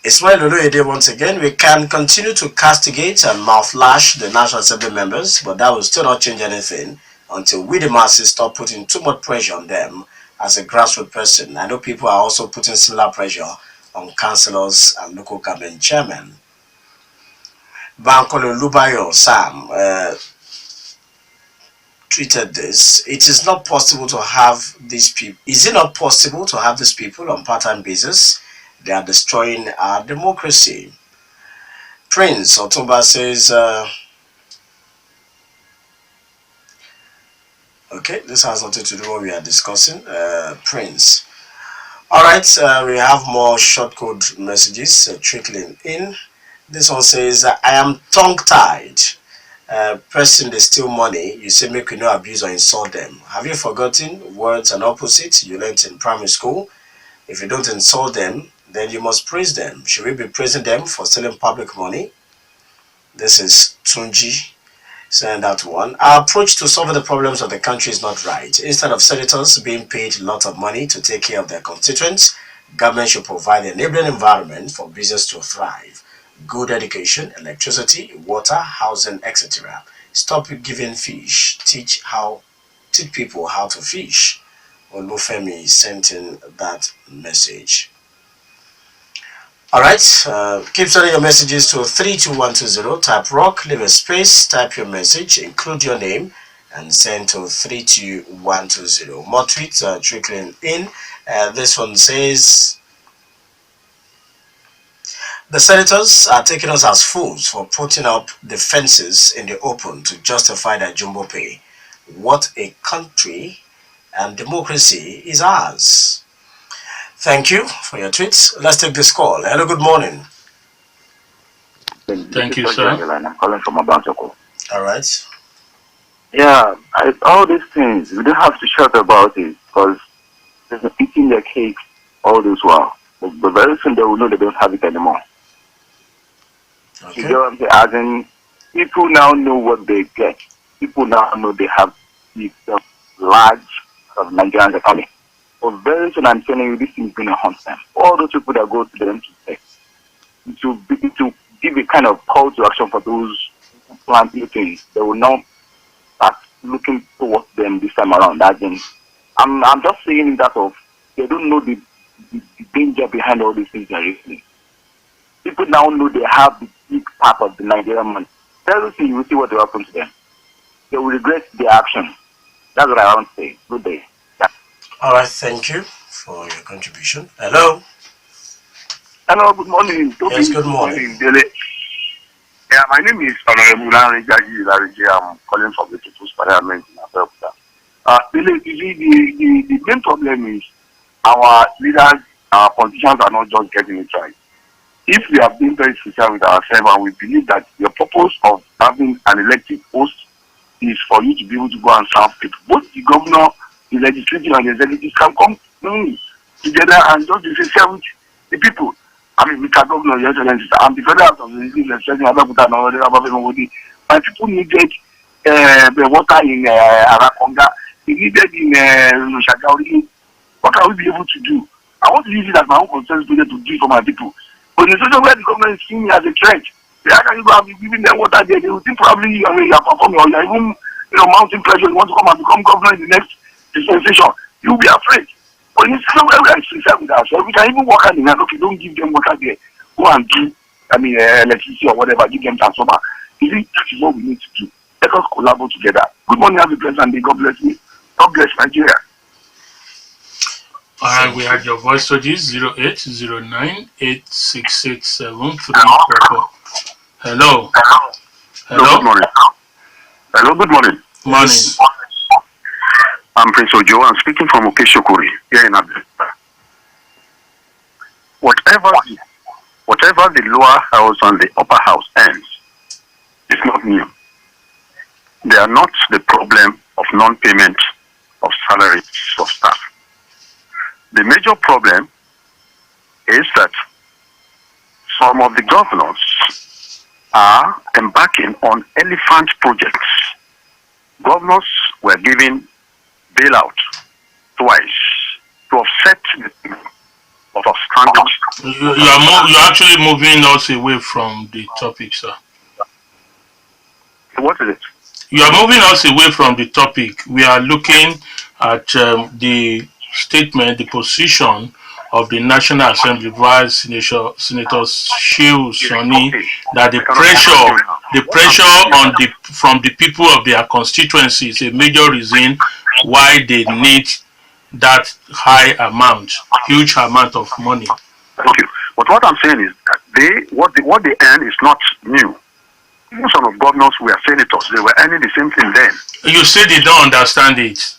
Ismail Oloyede once again, we can continue to castigate and mouthflash the National Assembly members, but that will still not change anything until we the masses stop putting too much pressure on them as a grassroots person. I know people are also putting similar pressure on councillors and local government chairmen. Bankole Lubayo Sam tweeted this. It is not possible to have these people. Is it not possible to have these people on part-time basis? They are destroying our democracy. Prince Otumba says, okay, this has nothing to do with what we are discussing. Prince. All right, we have more short code messages trickling in. This one says, I am tongue-tied. Person they steal money, you say make you no abuse or insult them. Have you forgotten words and opposites you learned in primary school? If you don't insult them, then you must praise them. Should we be praising them for stealing public money? This is Tunji saying that one. Our approach to solving the problems of the country is not right. Instead of senators being paid a lot of money to take care of their constituents, government should provide an enabling environment for business to thrive. Good education, electricity, water, housing, etc. Stop giving fish. Teach people how to fish. Olufemi sent in that message. Alright, keep sending your messages to 32120. Type rock, leave a space, type your message, include your name, and send to 32120. More tweets trickling in. This one says, the senators are taking us as fools for putting up the fences in the open to justify their jumbo pay. What a country and democracy is ours. Thank you for your tweets. Let's take this call. Hello, good morning. Thank you, sir. I'm calling from Abansoko. All right. Yeah, all these things, we don't have to shout about it because they're eating their cake all this while. But very soon they will know they don't have it anymore. Okay. You know what I'm saying? As in, people now know what they get. People now know they have the large of Nigerians economy. But very soon I'm telling you, this thing is going to haunt them. All those people that go to them to give a kind of call to action for those who plan things, they will not start looking towards them this time around. Again, I'm just saying that of they don't know the danger behind all these things they're using. People now know they have the big part of the Nigerian money. Very soon you will see what will happen to them. They will regret their action. That's what I want to say. Good day. Yeah. All right, thank you for your contribution. Hello. Hello, good morning. Tobi. Yes, good morning. Dele. Yeah, my name is Honorable Larry. I'm calling from the People's Parliament in Abuja. Dele, the main problem is our leaders, our politicians are not just getting it right. If we have been very sincere with ourselves and we believe that the purpose of having an elected post is for you to be able to go and serve people, both the governor, the legislative and the executive can come together and just be sincere with the people. I mean, Mr. Governor, Your Excellency, I'm the federal of the legislature. My people needed the water in Arakonga. They needed in Shagauri. What can we be able to do? I want to use it as my own concern project to do for my people. But in a situation where the government is seeing me as a threat, how can you go and be giving them water there? They will think probably you are performing or you are even mounting pressure. You want to come and become governor in the next dispensation. You will be afraid. But in a situation where we are sincere with ourselves, we can even work hand in hand. Okay, don't give them water there. Go and do, electricity or whatever. Give them transformer. You see, that is what we need to do. Let us collaborate together. Good morning, happy President Day. God bless me. God bless Nigeria. All right, we had your voice messages 0809866734. Hello. Hello. Good morning. Hello. Good morning. Morning. I'm Prince Ojo. I'm speaking from Okeshokuri here in Abuja. Whatever the lower house and the upper house ends, it's not new. They are not the problem of non-payment of salaries of staff. The major problem is that some of the governors are embarking on elephant projects. Governors were given bailout twice to offset the of outstanding. You're actually moving us away from the topic, sir. What is it? You are moving us away from the topic. We are looking at the statement, the position of the National Assembly Vice Senator Shehu Sani, that the pressure on from the people of their constituency is a major reason why they need that huge amount of money. Thank you. But what I'm saying is that what they earn is not new. Even some of governors were senators. They were earning the same thing then. You say they don't understand it.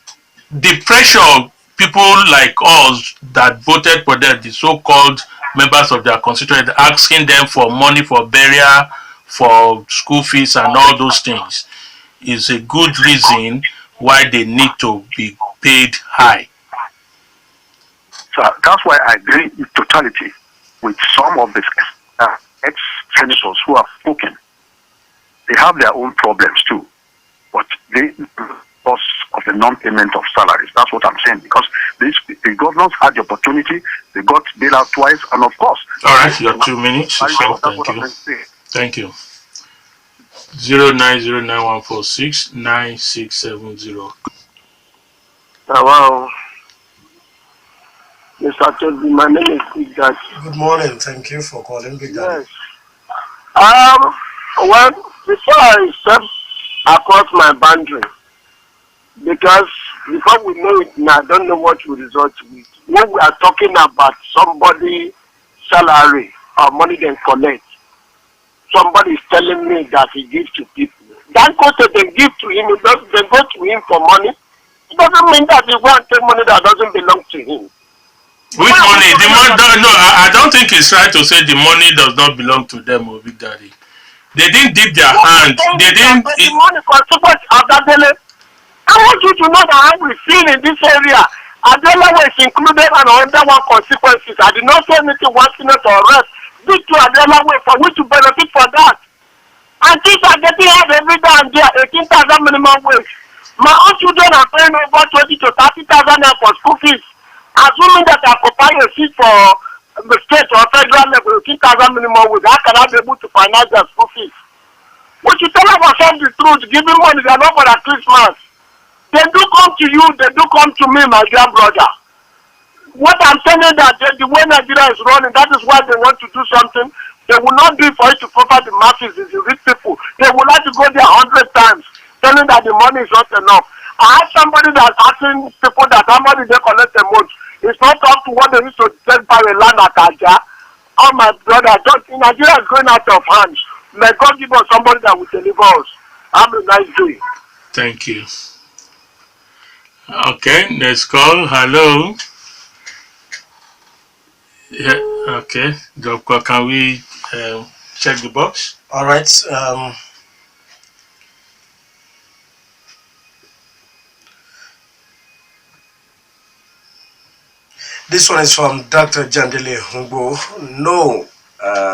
The pressure of people like us that voted for them, the so-called members of their constituency, asking them for money for burial, for school fees and all those things, is a good reason why they need to be paid high. So that's why I agree in totality with some of the ex-senators who have spoken. They have their own problems too, but because of the non-payment of salaries. That's what I'm saying, because the governors had the opportunity, they got bailout twice, and of course. All right, your 2 minutes. So thank you. Thank you. 09091469670. Wow. Mr. Tobi, my name is Big Daddy. Good morning. Thank you for calling, Big Daddy. Yes. Well, before I step across my boundary, because before we know it now, I don't know what will result with. When we are talking about somebody's salary or money they collect, somebody is telling me that he gives to people. That goes to they give to him, they go to him for money. It doesn't mean that he go and take money that doesn't belong to him. Which money? The money? No, I don't think it's right to say the money does not belong to them, or Big Daddy. They didn't dip their hand. They didn't. The money consequence of that Dele. I want you to know that how we feel in this area. Adela was included and under one consequences. I did not say anything one senator or rest. Due to Adela way for which to benefit for that. And things are getting out every day and there, 18,000 minimum wage. My own children are paying over 20 to 30,000 for school fees. or the state or federal level, 2,000 minimum wage, how can I be able to finance their school fees? We should tell ourselves the truth. Giving money, they are not for their Christmas. They do come to you, they do come to me, my dear brother. What I'm telling that the way Nigeria is running, that is why they want to do something. They will not do it for it to cover the masses, the rich people. They will like to go there 100 times, telling that the money is not enough. I have somebody that's asking people that how much they collect a month. It's not up to what they used to get by a land at Aja. Oh my brother, Nigeria is going out of hands. May God give us somebody that will deliver us. Have a nice day. Thank you. Okay, next call. Hello. Yeah. Okay. Doctor, can we check the box? All right. This one is from Dr. Dele Humbo. No,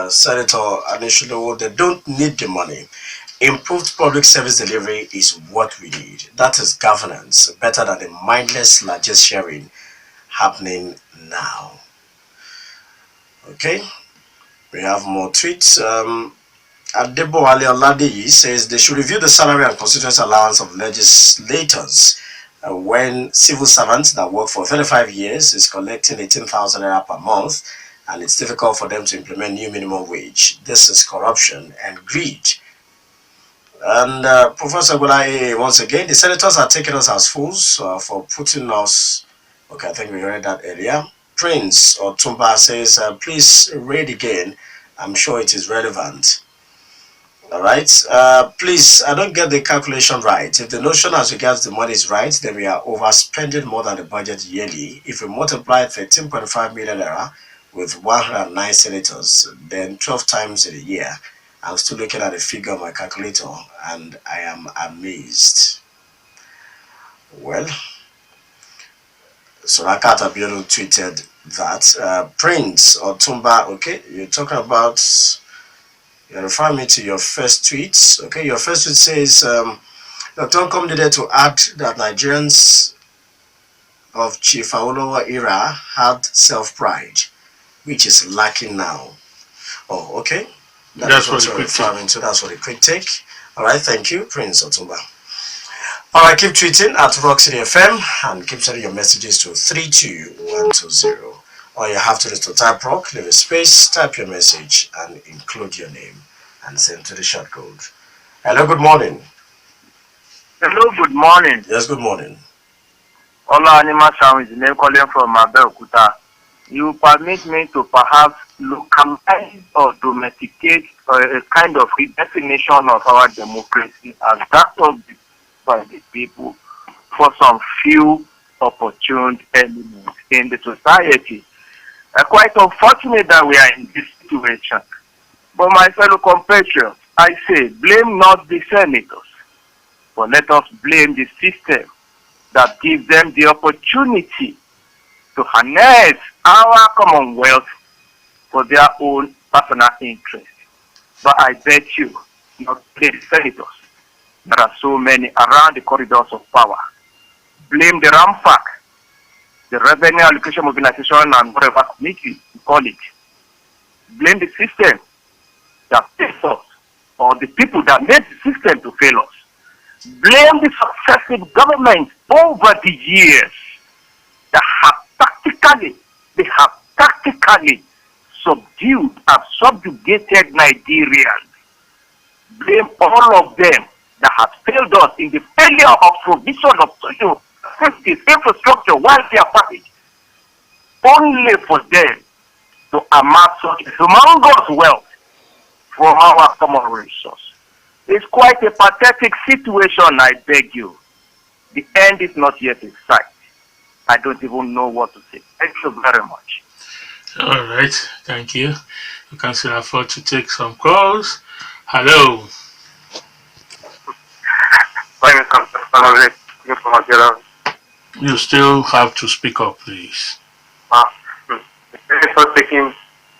Senator Anisulowo, they don't need the money. Improved public service delivery is what we need. That is governance, better than the mindless largesse sharing happening now. Okay, we have more tweets. Adebo Ali Oladeyi says they should review the salary and constituency allowance of legislators. When civil servants that work for 35 years is collecting 18,000 naira per month, and it's difficult for them to implement new minimum wage. This is corruption and greed. And Professor Gulaye, once again, the senators are taking us as fools for putting us. Okay, I think we read that earlier. Prince or Tumba says, please read again. I'm sure it is relevant. All right. Please, I don't get the calculation right. If the notion as regards the money is right, then we are overspending more than the budget yearly. If we multiply 13.5 million naira with 109 senators, then 12 times in a year, I'm still looking at the figure on my calculator, and I am amazed. Well, Sorakat Abiodun tweeted that. Prince or Tumba, okay, you're talking about. You refer me to your first tweet. Okay, your first tweet says, Dr. Nkom needed to add that Nigerians of Chief Awolowo era had self-pride, which is lacking now. Oh, okay. That's what you're referring to. That's what a quick take. All right, thank you, Prince Otumba. All right, keep tweeting at Rock City FM and keep sending your messages to 32120. All you have to do is to type rock, leave a space, type your message, and include your name, and send to the short code. Hello, good morning. Hello, good morning. Yes, good morning. Ola Anima Sound is the name calling from Abeokuta. You permit me to perhaps localize or domesticate a kind of redefinition of our democracy as that of by the people for some few opportune elements in the society. Quite unfortunate that we are in this situation. But my fellow compatriots, I say, blame not the senators, but let us blame the system that gives them the opportunity to harness our commonwealth for their own personal interest. But I bet you, not blame the senators. There are so many around the corridors of power. Blame the RAMFAC, the Revenue Allocation Mobilization and whatever committee you call it. Blame the system that fails us, or the people that made the system to fail us. Blame the successive governments over the years that have tactically subdued and subjugated Nigerians. Blame all of them that have failed us in the failure of provision of social services, infrastructure, welfare package, only for them to amass such humongous wealth from our common resource. It's quite a pathetic situation, I beg you. The end is not yet in sight. I don't even know what to say. Thank you very much. All right, thank you. You can still afford to take some calls. Hello. You still have to speak up, please. For taking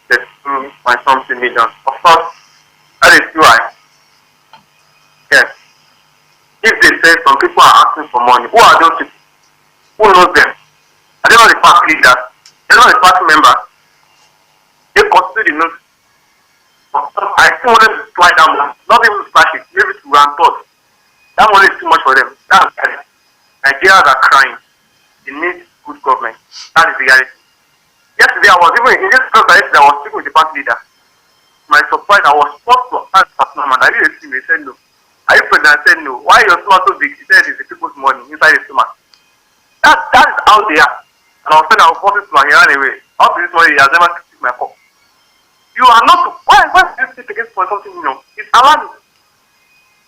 the 2.something million. Of course, that is right. Yes. If they say some people are asking for money, who are those people? Who knows them? Are they not the party leaders? They're not the party members. I still want them to fly down, not even splash it, maybe to run thought. That money is too much for them. That's the reality. Nigerians are crying. They need good government. That is the reality. Yesterday, I was even in this place yesterday, I was speaking with the party leader. My surprise, I was forced to ask Pastor Man. I didn't see him. He said no. Are you president? I said no. Why your stomach so big? He said it's the people's money inside the stomach. That is how they are. And I was saying I was forced to he ran away. Up to this morning, he has never picked my cup. You are not. Why do you sit against for something you know? It's alarming.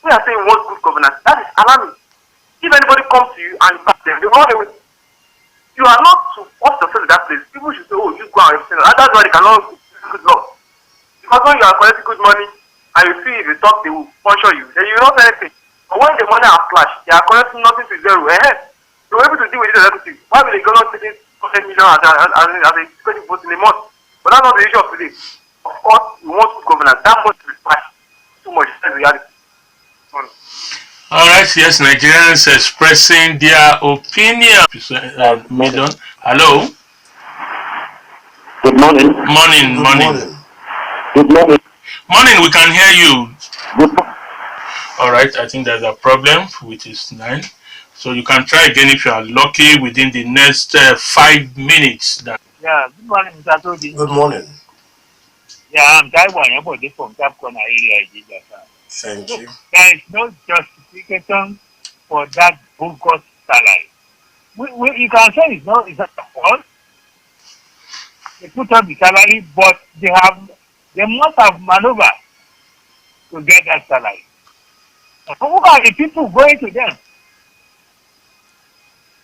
We are saying what good governance. That is alarming. If anybody comes to you and you pass them, they run away. You are not to force yourself to that place. People should say, oh, you go and everything. And that's why they cannot do good law. Because when you are collecting good money and you see if you talk, they will sponsor you. Then you will not say anything. But when the money are flashed, they are collecting nothing to zero. They were able to deal with this executive. Why will they go not taking 100 million as a security vote in a month? But that's not the issue of today. Of course, we want good governance. That much to be flashed. Too much is reality. All right, yes, Nigerians expressing their opinion. Million. Hello. Good morning. Morning. Good morning. Morning, we can hear you. Good morning. All right, I think there's a problem with his line. So you can try again if you are lucky within the next 5 minutes. Yeah, good morning, Mr. Tobi. Good morning. Yeah, I'm Iyabo from Cap Corner area. Thank you. There is no justification for that bogus salary. You can say it's not false. They put up the salary, but they must have maneuvered to get that salary. Who are the people going to them?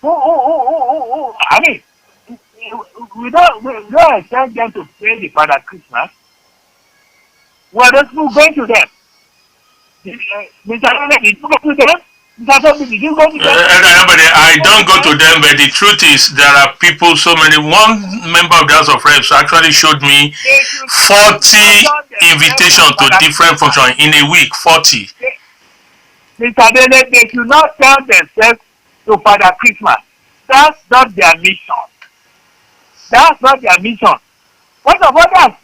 Who? I mean, we don't expect them to pay the Father Christmas. Where those people going to them? Mr. Dele, did you go to them? Mr. Tobi, did you go to them? I don't go to them, but the truth is there are people, so many. One member of the House of Reps actually showed me 40 invitations to different functions in a week. 40. Mr. Dele, they should not tell themselves to Father Christmas. That's not their mission. That's not their mission. What of other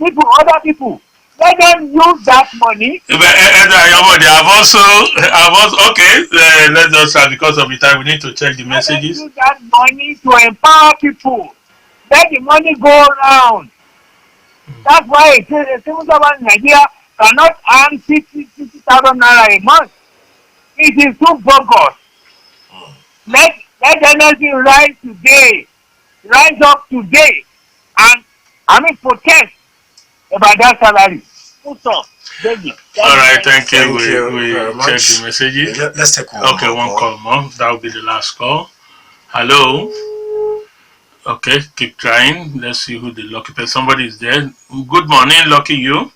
people? Let them use that money. Let's just start because of the time. We need to check the messages. Let them use that money to empower people. Let the money go around. That's why a civil servant in Nigeria cannot earn 50,000 naira a month. It is too bogus. Let energy rise up today, and protest about that salary. All right, thank you. We check the messages. Let's take one. Okay, one call more. That will be the last call. Hello. Okay, keep trying. Let's see who the lucky person. Somebody is there. Good morning, lucky you.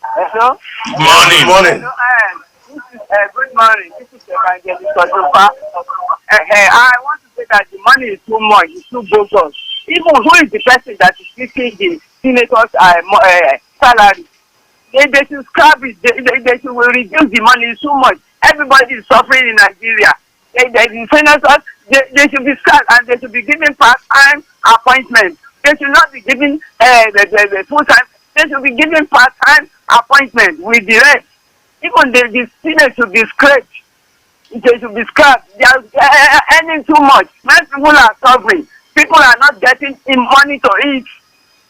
Hello. Good morning. Good morning. Good morning. This is Evangelist Otopa. I want to say that the money is too much. It's too bogus. Even who is the person that is fixing the senators' salary? They should scrap it. They should reduce the money. It's too much. Everybody is suffering in Nigeria. The senators, they should be scrapped and they should be given part-time appointments. They should not be given the full-time. They should be given part-time appointments with the rest. Even the Senate should be scrapped. They should be scrapped. They are earning too much. Many people are suffering. People are not getting money to eat.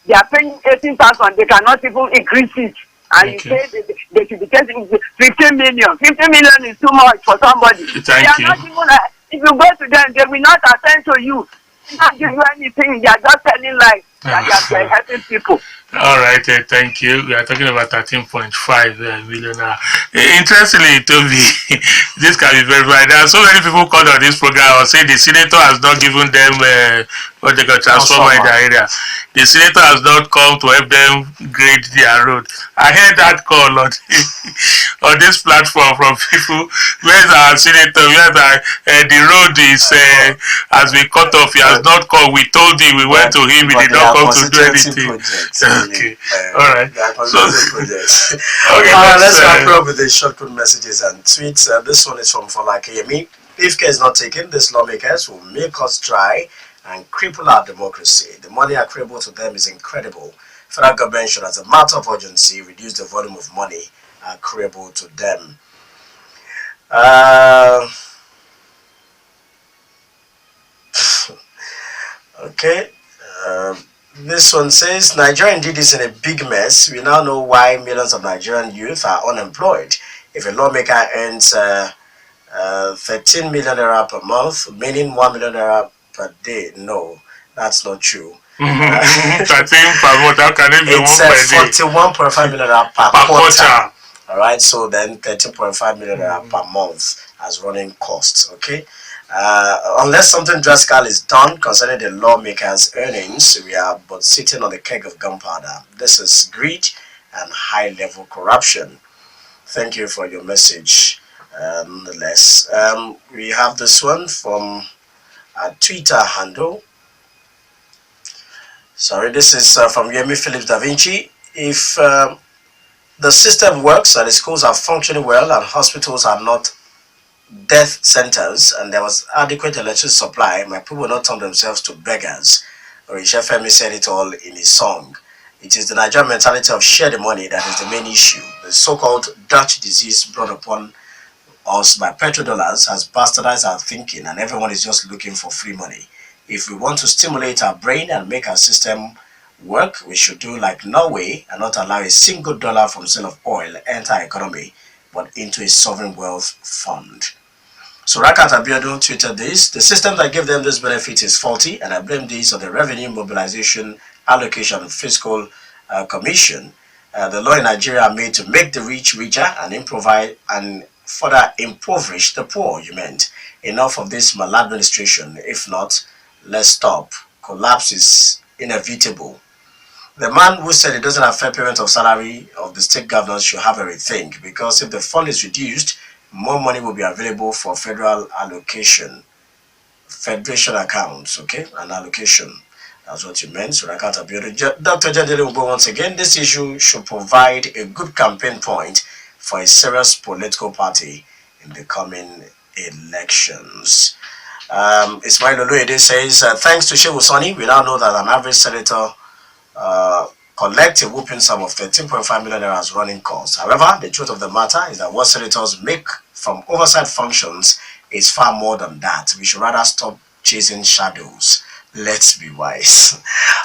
They are paying 18,000. They cannot even increase it. And you say they should be getting 15 million. 15 million is too much for somebody. Thank you. Not even, if you go to them, they will not attend to you. They not give you anything. They are just telling lies that they are helping people. All right, thank you. We are talking about 13.5 million. Interestingly, Tobi, this can be verified. There are so many people called on this program or say the senator has not given them what they got transformer in their area. The senator has not come to help them grade their road. I heard that call on this platform from people. Where's our senator? The road is has been cut off. He has not come. We told him. We went to him. He did not come to do anything. Okay. All right. So, let's wrap up with the short good messages and tweets. This one is from Falakeyemi. If care is not taken, these lawmakers will make us dry and cripple our democracy. The money accruable to them is incredible. federal government should, as a matter of urgency, reduce the volume of money accruable to them. Okay. This one says Nigeria indeed is in a big mess. We now know why millions of Nigerian youth are unemployed. If a lawmaker earns 13 million naira per month, meaning 1 million naira per day, no, that's not true. 13 per month, how can it be It's 41.5 million naira per quarter. All right, so then 13.5 million naira per month as running costs. Okay. Unless something drastic is done concerning the lawmakers' earnings, we are but sitting on the keg of gunpowder. This is greed and high-level corruption. Thank you for your message. Nonetheless, we have this one from a Twitter handle. Sorry, this is from Yemi Phillips Da Vinci. If the system works and the schools are functioning well and hospitals are not death centers and there was adequate electricity supply, my people will not turn themselves to beggars. Orisha Femi said it all in his song. It is the Nigerian mentality of share the money that is the main issue. The so-called Dutch disease brought upon us by petrodollars has bastardized our thinking, and everyone is just looking for free money. If we want to stimulate our brain and make our system work, we should do like Norway and not allow a single dollar from sale of oil enter our economy, but into a sovereign wealth fund. So Rakat Abiodun tweeted this: the system that gave them this benefit is faulty, and I blame this on the Revenue Mobilization Allocation Fiscal Commission. The law in Nigeria made to make the rich richer and improvise and further impoverish the poor. You meant enough of this maladministration. If not, let's stop. Collapse is inevitable. The man who said it doesn't affect payment of salary of the state governors should have a rethink, because if the fund is reduced, more money will be available for federal allocation, federation accounts, okay, and allocation. That's what you meant. So Dr. Dele once again, this issue should provide a good campaign point for a serious political party in the coming elections. Ismail Oluede says, thanks to Shehu Sani, we now know that an average senator collect a whooping sum of 13.5 million naira as running costs. However, the truth of the matter is that what senators make from oversight functions is far more than that. We should rather stop chasing shadows. Let's be wise.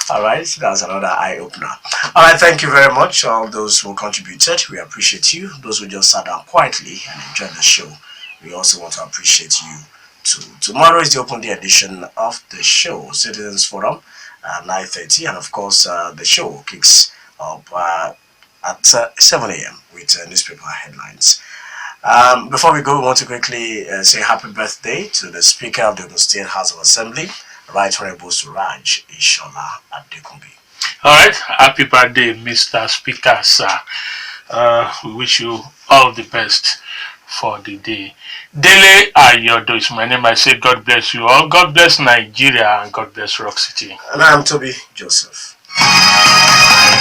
All right, that's another eye-opener. All right, thank you very much, all those who contributed. We appreciate you. Those who just sat down quietly and enjoyed the show, we also want to appreciate you too. Tomorrow is the open day edition of the show, Citizens Forum, 9:30, and of course the show kicks up at 7 a.m. with newspaper headlines. Before we go, we want to quickly say happy birthday to the Speaker of the Ogun State House of Assembly, Right Honorable Suraj Ishola Adekunbi. All right, happy birthday, Mr. Speaker, sir. We wish you all the best for the day. Dele Ayodo is my name. I say God bless you all. God bless Nigeria and God bless Rock City. And I'm Tobi Joseph.